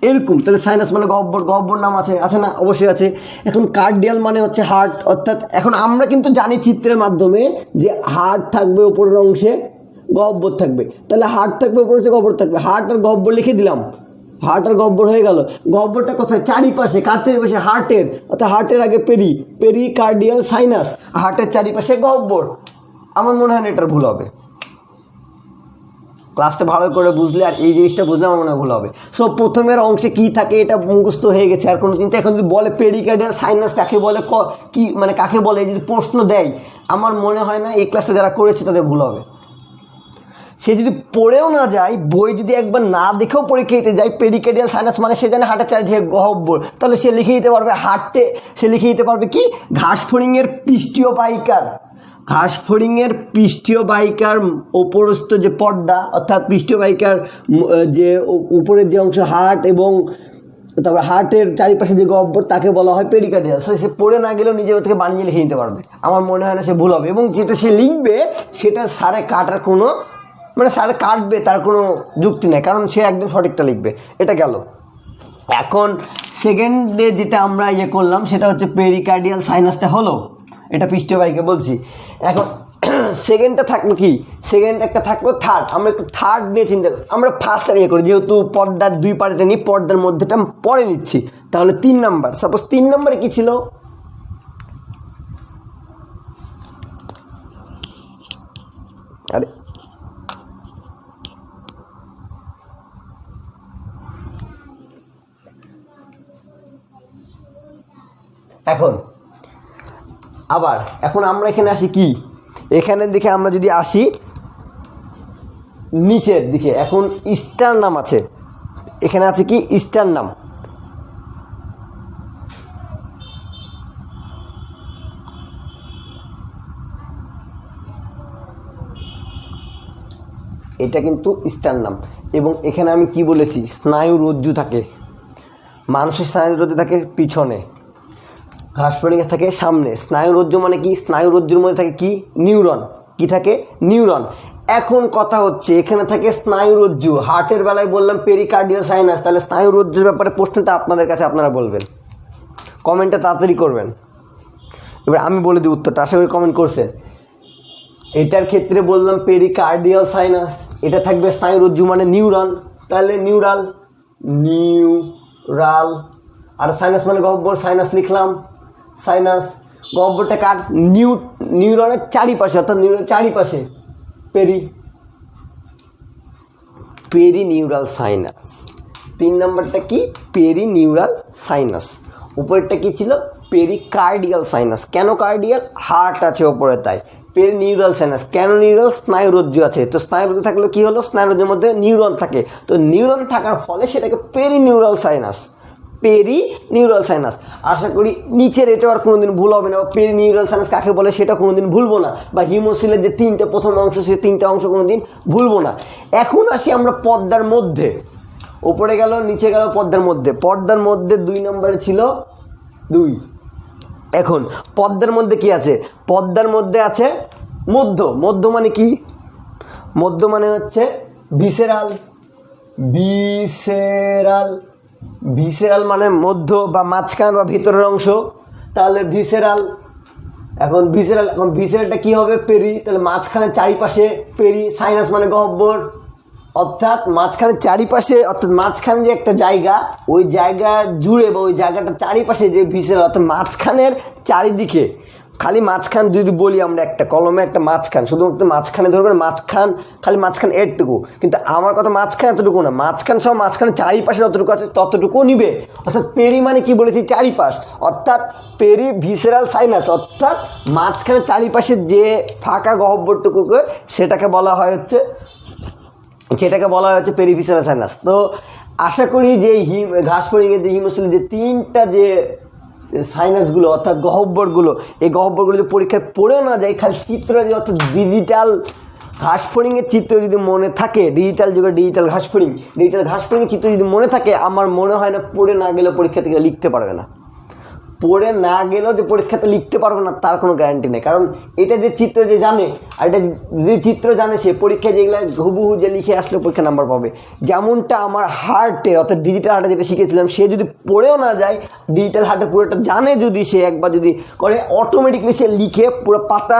এরকম। তাহলে সাইনাস মানে গহ্বর নাম আছে না? অবশ্যই আছে। এখন কার্ডিয়াল মানে হচ্ছে হার্ট, অর্থাৎ এখন আমরা কিন্তু জানি চিত্রের মাধ্যমে যে হার্ট থাকবে উপরের অংশে, গহ্বর থাকবে। তাহলে হার্ট থাকবে উপরে, গহ্বর থাকবে। হার্ট আর গহ্বর লিখে দিলাম, হার্ট আর গহ্বর হয়ে গেল। গহ্বরটা কোথায়? চারিপাশে। কার চারিপাশে? হার্টের। অর্থাৎ হার্টের আগে পেরিকার্ডিয়াল সাইনাস, হার্টের চারিপাশে গহ্বর। আমার মনে হয় না এটার ভুল হবে। ক্লাসটা ভালো করে বুঝলে আর এই জিনিসটা বুঝলে আমার মনে হয় ভুল হবে। সো প্রথমের অংশে কি থাকে এটা মুখস্থ হয়ে গেছে, আর কোনো চিন্তা। এখন যদি বলে পেরিকার্ডিয়াল সাইনাস কাকে বলে, কি মানে কাকে বলে, যদি প্রশ্ন দেয়, আমার মনে হয় না এই ক্লাসটা যারা করেছে তাদের ভুল হবে। সে যদি পড়েও না যায়, বই যদি একবার না দেখেও পরীক্ষা দিতে যায়, পেরিকার্ডিয়াল সাইনাস মানে সে জানে হার্টের চারিদিকে গহ্বর, তাহলে সে লিখে দিতে পারবে হার্টে, সে লিখে দিতে পারবে কি ঘাসফড়িংয়ের পৃষ্ঠীয় বাহিকার, ঘাসফড়িংয়ের পৃষ্ঠীয় বাহিকার ওপরস্থ যে পর্দা, অর্থাৎ পৃষ্ঠীয় বাহিকার যে উপরের যে অংশ হার্ট এবং তারপর হার্টের চারিপাশে যে গহ্বর, তাকে বলা হয় পেরিকার্ডিয়াল। সে পড়ে না গেলেও নিজের থেকে বানিয়ে লিখে নিতে পারবে। আমার মনে হয় না সে ভুল হবে, এবং যেটা সে লিখবে সেটা স্যারে কাটার কোনো মানে স্যার কাটবে তার কোনো যুক্তি নেই, কারণ সে একদম সঠিকটা লিখবে। এটা গেল। এখন সেকেন্ডে যেটা আমরা করলাম সেটা হচ্ছে পেরিকার্ডিয়াল সাইনাসটা হলো, এটা পৃষ্ঠীয় বাহিকা বলছি। এখন সেকেন্ডটা থাকলো কি? সেকেন্ড একটা থাকলো থার্ড। আমরা একটু থার্ড নিয়ে চিন্তা করি। আমরা ফার্স্ট আর করি, যেহেতু পর্দার 2 পার্টে নিই, পর্দার মধ্যেটা পরে নিচ্ছি। তাহলে 3 নাম্বার, সাপোজ 3 নাম্বারে কি ছিল? আরে এখন আমরা এখানে আসি কি, এখানের দিকে আমরা যদি আসি নিচের দিকে, এখন স্টারনাম আছে, এখানে আছে কি স্টারনাম। এটা কিন্তু স্টারনাম, এবং এখানে আমি কি বলেছি, স্নায়ু রজ্জু থাকে। মানুষের স্নায়ু রজ্জু থাকে পিছনে, ঘাসফড়িংয়ে থাকে সামনে। স্নায়ুরজ্জু মানে কি? স্নায়ুরজ্জুর মধ্যে থাকে কি? নিউরন। কি থাকে? নিউরন। এখন কথা হচ্ছে এখানে থাকে স্নায়ুরজ্জু। হার্টের বেলায় বললাম পেরিকার্ডিয়াল সাইনাস, তাহলে স্নায়ুরজ্জুর ব্যাপারে প্রশ্নটা আপনাদের কাছে আপনারা বলবেন, কমেন্টটা তাড়াতাড়ি করবেন। এবার আমি বলে দিই উত্তরটা, আশা করি কমেন্ট করছেন। এটার ক্ষেত্রে বললাম পেরিকার্ডিয়াল সাইনাস, এটা থাকবে স্নায়ুরজ্জু মানে নিউরন, তাহলে নিউরাল, আর সাইনাস মানে গহ্বর, সাইনাস লিখলাম। সাইনাস গহ্বরটা কার? নিউরনের চারিপাশে, অর্থাৎ নিউরনের চারিপাশে পেরিনিউরাল সাইনাস। 3 নম্বরটা কি? Perineural sinus. উপরেরটা কি ছিল? Pericardial sinus. কেন কার্ডিয়াল? হার্ট আছে ওপরে, তাই পেরিনিউরাল সাইনাস। কেন নিউরাল? স্নায়ুরজ্জু আছে, তো স্নায়ুরজ্জু থাকলে কি হলো? স্নায়ুরজ্জুর মধ্যে নিউরন থাকে, তো নিউরন থাকার ফলে সেটাকে পেরিনিউরাল সাইনাস, পেরিনিউরাল সাইনাস। আশা করি নিচের এটা আর কোনোদিন ভুল হবে না। পেরিনিউরাল সাইনাস কাকে বলে সেটা কোনোদিন ভুলবো না, বা হিমোসিলের যে 3টে প্রথম অংশ, সে 3টে অংশ কোনোদিন ভুলবো না। এখন আসি আমরা পর্দার মধ্যে, ওপরে গেল নিচে গেল, পর্দার মধ্যে। পর্দার মধ্যে 2 নম্বরে ছিল 2। এখন পর্দার মধ্যে কি আছে? পর্দার মধ্যে আছে মধ্য। মধ্য মানে কি? মধ্য মানে হচ্ছে ভিসেরাল। ভিসেরাল মানে মধ্য বা মাঝখান বা ভিতরের অংশ, তাহলে ভিসেরাল। এখন ভিসেরালটা কি হবে? পেরি, তাহলে মাঝখানে চারিপাশে পেরি। সাইনাস মানে গহ্বর, অর্থাৎ মাঝখানের চারিপাশে, অর্থাৎ মাঝখানে যে একটা জায়গা, ওই জায়গা জুড়ে বা ওই জায়গাটার চারিপাশে যে ভিসেরাল, অর্থাৎ মাঝখানের চারিদিকে। খালি মাঝখান যদি বলি আমরা, একটা কলমে একটা মাঝখান, শুধুমাত্র মাঝখানে ধরবেন, মাঝখান খালি মাঝখান এরটুকু, কিন্তু আমার কথা মাঝখান এতটুকু না, মাঝখান সব মাঝখানে চারিপাশে যতটুকু আছে ততটুকুও নিবে। অর্থাৎ পেরি মানে কি বলেছি? চারিপাশ, অর্থাৎ পেরি ভিসেরাল সাইনাস, অর্থাৎ মাঝখানে চারিপাশে যে ফাঁকা গহ্বরটুকুকে সেটাকে বলা হয় হচ্ছে পেরিভিসেরাল সাইনাস। তো আশা করি যে ঘাসফড়িংয়ের যে হিমোসিলের যে 3টা যে সাইনাসগুলো অর্থাৎ গহ্বরগুলো, এই গহ্বরগুলো যদি পরীক্ষায় পড়েও না যায়, খালি চিত্র যদি অর্থাৎ ডিজিটাল ঘাসফড়িংয়ের চিত্র যদি মনে থাকে, ডিজিটাল যুগে ডিজিটাল ঘাসফড়িংয়ের চিত্র যদি মনে থাকে, আমার মনে হয় না পড়ে না গেলেও পরীক্ষা থেকে লিখতে পারবে না। পড়ে না গেলেও যে পরীক্ষাতে লিখতে পারবে না তার কোনো গ্যারান্টি নেই, কারণ এটা যে চিত্র যে জানে, আর এটা যে চিত্র জানে সে পরীক্ষায় যেগুলো হুবহু যে লিখে আসলে পরীক্ষা নাম্বার পাবে। যেমনটা আমার হার্টে অর্থাৎ ডিজিটাল হার্টে যেটা শিখেছিলাম, সে যদি পড়েও না যায়, ডিজিটাল হার্টে পুরোটা জানে যদি সে একবার যদি করে, অটোমেটিকলি সে লিখে পুরো পাতা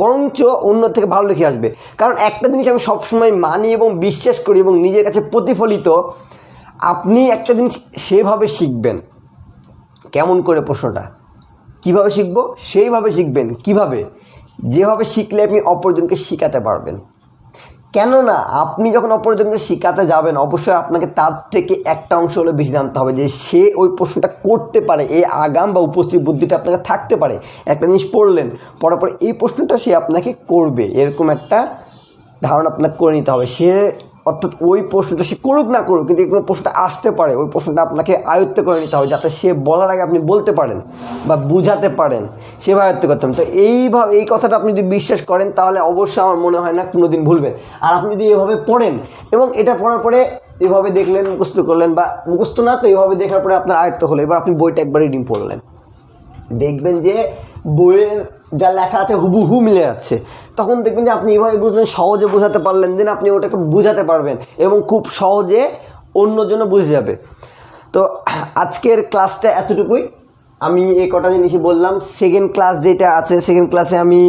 বরঞ্চ অন্য থেকে ভালো লিখে আসবে। কারণ একটা জিনিস আমি সবসময় মানি এবং বিশ্বাস করি এবং নিজের কাছে প্রতিফলিত, আপনি একটা জিনিস সেভাবে শিখবেন। কেমন করে প্রশ্নটা কিভাবে শিখবো? সেইভাবে শিখবেন। কিভাবে? যেভাবে শিখলে আপনি অপরজনকে শিখাতে পারবেন। কেননা আপনি যখন অপরজনকে শিখাতে যাবেন, অবশ্যই আপনাকে তার থেকে একটা অংশ হলে বেশি জানতে হবে, যে সে ওই প্রশ্নটা করতে পারে, এই আগাম বা উপস্থিত বুদ্ধিটা আপনাকে থাকতে পারে। একটা জিনিস পড়লেন, পড়ার পরে এই প্রশ্নটা সে আপনাকে করবে, এরকম একটা ধারণা আপনাকে করে নিতে হবে। সে অর্থাৎ ওই প্রশ্নটা সে করুক না করুক, কিন্তু কোনো প্রশ্নটা আসতে পারে, ওই প্রশ্নটা আপনাকে আয়ত্ত করে নিতে হবে, যাতে সে বলার আগে আপনি বলতে পারেন বা বুঝাতে পারেন, সেভাবে আয়ত্ত করতে হবে। তো এইভাবে এই কথাটা আপনি যদি বিশ্বাস করেন, তাহলে অবশ্যই আমার মনে হয় না কোনো দিন ভুলবেন। আর আপনি যদি এভাবে পড়েন এবং এটা পড়ার পরে এভাবে দেখলেন, মুখস্থ করলেন, বা মুখস্থ না তো এইভাবে দেখার পরে আপনার আয়ত্ত হলো, এবার আপনি বইটা একবার রিডিং পড়লেন, দেখবেন যে বইয়ের যা লেখা আছে হুবহু মিলে যাচ্ছে। তখন দেখবেন যে আপনি এভাবে বুঝলেন, সহজে বোঝাতে পারলেন, দেন আপনি ওটাকে বুঝাতে পারবেন এবং খুব সহজে অন্যজনও বুঝে যাবে। তো আজকের ক্লাসটা এতটুকুই, আমি এই কটা জিনিসই বললাম। সেকেন্ড ক্লাস যেটা আছে, সেকেন্ড ক্লাসে আমি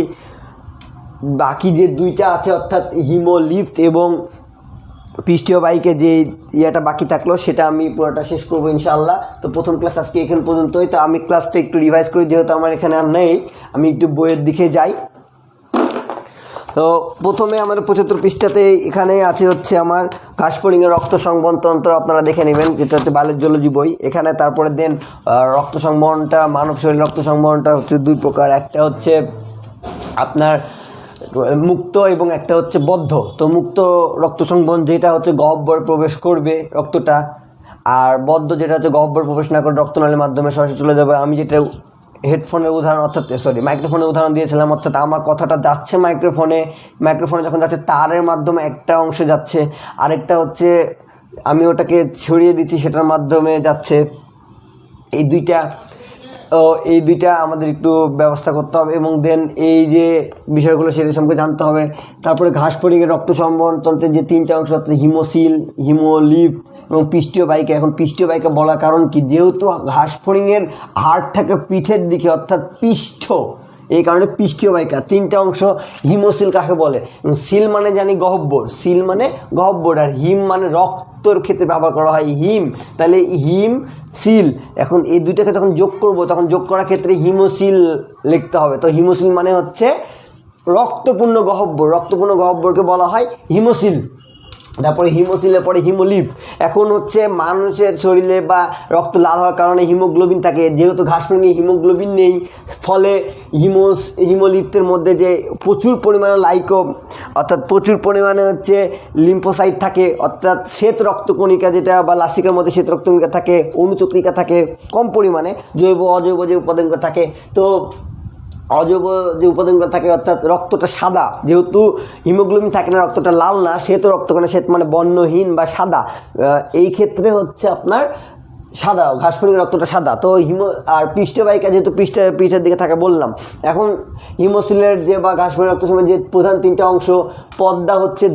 বাকি যে দুইটা আছে অর্থাৎ হিমোলিফট এবং পৃষ্ঠীয় বাইকে যে ইয়েটা বাকি থাকলো, সেটা আমি পুরোটা শেষ করবো ইনশাআল্লাহ। তো প্রথম ক্লাস আজকে এখান পর্যন্তই। তো আমি ক্লাসটা একটু রিভাইজ করি, যেহেতু আমার এখানে আর নেই, আমি একটু বইয়ের দিকে যাই। তো প্রথমে আমাদের 75 পৃষ্ঠাতে এখানে আছে হচ্ছে আমার ঘাসফড়িংয়ের রক্ত সংবহনতন্ত্র, আপনারা দেখে নেবেন, যেটা হচ্ছে বায়োলজি বই। এখানে তারপরে দেন রক্ত সংবহনটা, মানব শরীর রক্ত সংবহনটা হচ্ছে দুই প্রকার, একটা হচ্ছে আপনার মুক্ত এবং একটা হচ্ছে বদ্ধ। তো মুক্ত রক্ত সংবহন যেটা হচ্ছে গহ্বরে প্রবেশ করবে রক্তটা, আর বদ্ধ যেটা হচ্ছে গহ্বরে প্রবেশ না করে রক্তনালীর মাধ্যমে সরাসরি চলে যাবে। আমি যেটা হেডফোনের উদাহরণ অর্থাৎ মাইক্রোফোনের উদাহরণ দিয়েছিলাম, অর্থাৎ আমার কথাটা যাচ্ছে মাইক্রোফোনে যখন যাচ্ছে তারের মাধ্যমে একটা অংশে যাচ্ছে, আরেকটা হচ্ছে আমি ওটাকে ছড়িয়ে দিচ্ছি সেটার মাধ্যমে যাচ্ছে। এই দুইটা আমাদের একটু ব্যবস্থা করতে হবে এবং দেন এই যে বিষয়গুলো সেটা সম্পর্কে জানতে হবে। তারপরে ঘাসফড়িংয়ের রক্ত সংবহনতন্ত্রের যে তিনটা অংশ অর্থাৎ হিমোসিল, হিমোলিফট এবং পৃষ্ঠীয় বাইকা। এখন পৃষ্ঠীয় বাইকা বলার কারণ কি? যেহেতু ঘাসফড়িংয়ের হাড় থাকে পিঠের দিকে অর্থাৎ পৃষ্ঠ, এই কারণে পৃষ্ঠীয় বাইকা। তিনটা অংশ হিমোসিল কাকে বলে? সিল মানে জানি গহ্বর, সিল মানে গহ্বর, আর হিম মানে রক্তর ক্ষেত্রে ব্যবহার করা হয় হিম, তাহলে হিম সিল। এখন এই দুইটাকে যখন যোগ করব, তখন যোগ করার ক্ষেত্রে হিমোসিল লিখতে হবে। তো হিমোসিল মানে হচ্ছে রক্তপূর্ণ গহ্বরকে বলা হয় হিমোসিল। তারপরে হিমোসিলের পরে হিমোলিফ। এখন হচ্ছে মানুষের শরীরে বা রক্ত লাল হওয়ার কারণে হিমোগ্লোবিন থাকে, যেহেতু ঘাসফড়িংয়ে হিমোগ্লোবিন নেই, ফলে হিমোলিফটের মধ্যে যে প্রচুর পরিমাণে অর্থাৎ প্রচুর পরিমাণে হচ্ছে লিম্ফোসাইট থাকে, অর্থাৎ শ্বেত রক্তকণিকা যেটা, বা লাসিকার মধ্যে শ্বেত রক্তকণিকা থাকে, অনুচক্রিকা থাকে কম পরিমাণে, জৈব অজৈব যে উপাদানগুলো থাকে। তো অজৈব যে উপাদানগুলো থাকে অর্থাৎ রক্তটা সাদা, যেহেতু হিমোগ্লোবিন থাকে না, রক্তটা লাল না, সেহেতু রক্তকণা শ্বেত মানে বর্ণহীন বা সাদা। এই ক্ষেত্রে হচ্ছে আপনার সাদা, ঘাসফড়িংয়ের রক্তটা সাদা। তো আর পৃষ্ঠীয় বাইকা যেহেতু পৃষ্ঠের দিকে থাকে বললাম। এখন হিমোসিলের যে বা ঘাসফড়িংয়ের রক্ত সময় যে প্রধান তিনটা অংশ, পর্দা হচ্ছে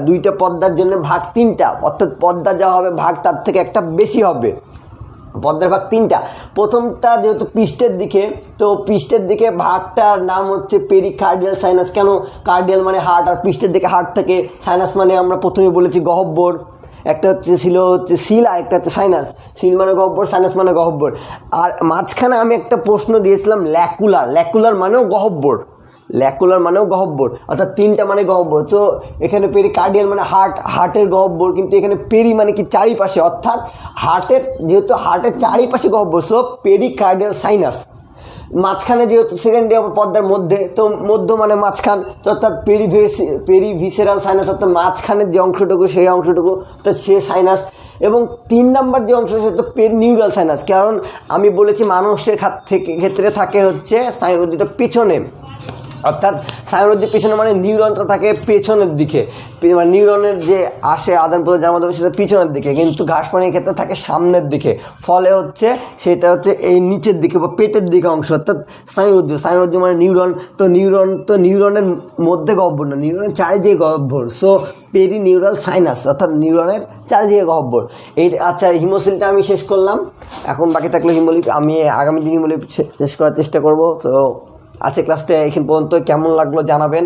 দুইটা পর্দার জন্য ভাগ তিনটা, অর্থাৎ পর্দা যা হবে ভাগ তার থেকে একটা বেশি হবে। পর্দার ভাগ তিনটা। প্রথমটা যেহেতু পৃষ্ঠের দিকে, তো পৃষ্ঠের দিকে ভাগটার নাম হচ্ছে পেরিকার্ডিয়াল সাইনাস। কেন? কার্ডিয়াল মানে হার্ট, আর পৃষ্ঠের দিকে হার্ট থাকে। সাইনাস মানে আমরা প্রথমে বলেছি গহ্বর, একটা ছিল সিল আর একটা হচ্ছে সাইনাস। সিল মানে গহ্বর, সাইনাস মানে গহ্বর। আর মাঝখানে আমি একটা প্রশ্ন দিয়েছিলাম ল্যাকুলার মানেও গহ্বর, অর্থাৎ তিনটা মানে গহ্বর। তো এখানে পেরিকার্ডিয়াল মানে হার্টের গহ্বর, কিন্তু এখানে পেরি মানে কি চারিপাশে, অর্থাৎ যেহেতু হার্টের চারিপাশে গহ্বর, সো পেরিকার্ডিয়াল সাইনাস। মাঝখানে যেহেতু সেকেন্ড ডে পর্দার মধ্যে, তো মধ্য মানে মাঝখান, তো অর্থাৎ পেরিভিসেরাল সাইনাস, অর্থাৎ মাঝখানের যে অংশটুকু সেই অংশটুকু, তো সে সাইনাস। এবং 3 নাম্বার যে অংশ সেটা তো নিউরাল সাইনাস, কারণ আমি বলেছি মানুষের ক্ষেত্রে থাকে হচ্ছে স্নায়ুরজ্জুটা পিছনে, অর্থাৎ স্নায়ুরজ্জুর পিছনে মানে নিউরনটা থাকে পেছনের দিকে, মানে নিউরনের যে আসে আদান প্রদান যার মাধ্যমে সেটা পিছনের দিকে, কিন্তু ঘাসপানির ক্ষেত্রে থাকে সামনের দিকে, ফলে হচ্ছে সেটা হচ্ছে এই নিচের দিকে বা পেটের দিকে অংশ, অর্থাৎ স্নায়ুরজ্জু মানে নিউরন, তো নিউরনের মধ্যে গহ্বর না, নিউরনের চারিদিকে গহ্বর, সো পেরি নিউরাল সাইনাস অর্থাৎ নিউরনের চারিদিকে গহ্বর। এই আচ্ছা, হিমোসিলটা আমি শেষ করলাম, এখন বাকি থাকলে হিমোলিক, আমি আগামী দিন হিমোলিক শেষ করার চেষ্টা করব। তো আজকে ক্লাসটা এখান পর্যন্ত, কেমন লাগলো জানাবেন।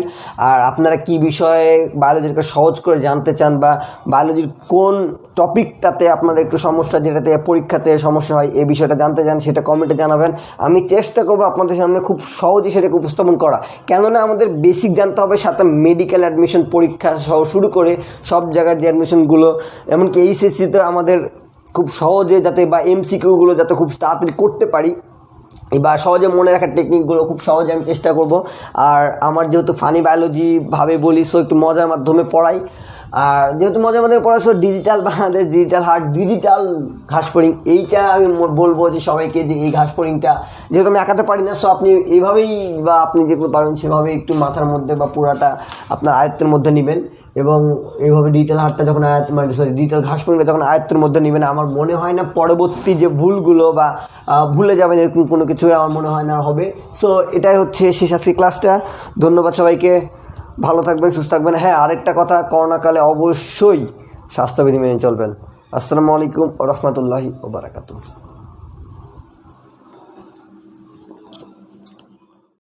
আর আপনারা কি বিষয়ে বায়োলজিকে সহজ করে জানতে চান বা বায়োলজির কোন টপিকটাতে আপনাদের একটু সমস্যা, যেটাতে পরীক্ষাতে সমস্যা হয়, এই বিষয়টা জানতে চান, সেটা কমেন্টে জানাবেন। আমি চেষ্টা করবো আপনাদের সামনে খুব সহজেই সেটাকে উপস্থাপন করা, কেননা আমাদের বেসিক জানতে হবে, সাথে মেডিকেল অ্যাডমিশন পরীক্ষা সহ শুরু করে সব জায়গার যে অ্যাডমিশনগুলো, এমনকি এইচএসসিতে আমাদের খুব সহজে যাতে, বা এমসিকিউগুলো যাতে খুব তাড়াতাড়ি করতে পারি, এবার সহজে মনে রাখার টেকনিকগুলো খুব সহজে আমি চেষ্টা করব। আর আমার যেহেতু ফানি বায়োলজি ভাবে বলি, সো একটু মজার মাধ্যমে পড়াই, আর যেহেতু মজার মাধ্যমে পড়াই, so digital Bangladesh, digital heart, digital ঘাসফড়িং, এইটা আমি বলবো যে সবাইকে, যে এই ঘাসফড়িংটা যেহেতু আমি আঁকাতে পারি না, সো আপনি এইভাবেই বা আপনি যেগুলো পারেন সেভাবে একটু মাথার মধ্যে বা পুরাটা আপনার আয়ত্তের মধ্যে নেবেন, এবং এইভাবে ডিজিটাল হার্টটা যখন ডিজিটাল ঘাসফড়িংটা যখন আয়ত্তের মধ্যে নেবেন, আমার মনে হয় না পরবর্তী যে ভুলগুলো বা ভুলে যাবেন এরকম কোনো কিছু আমার মনে হয় না হবে। সো এটাই হচ্ছে শেষ আজকে ক্লাসটা। ধন্যবাদ সবাইকে, ভালো থাকবেন, সুস্থ থাকবেন। হ্যাঁ, আরেকটা কথা, করোনাকালে অবশ্যই স্বাস্থ্যবিধি মেনে চলবেন। আসসালামু আলাইকুম ওয়া রাহমাতুল্লাহি ওয়া বারাকাতুহু।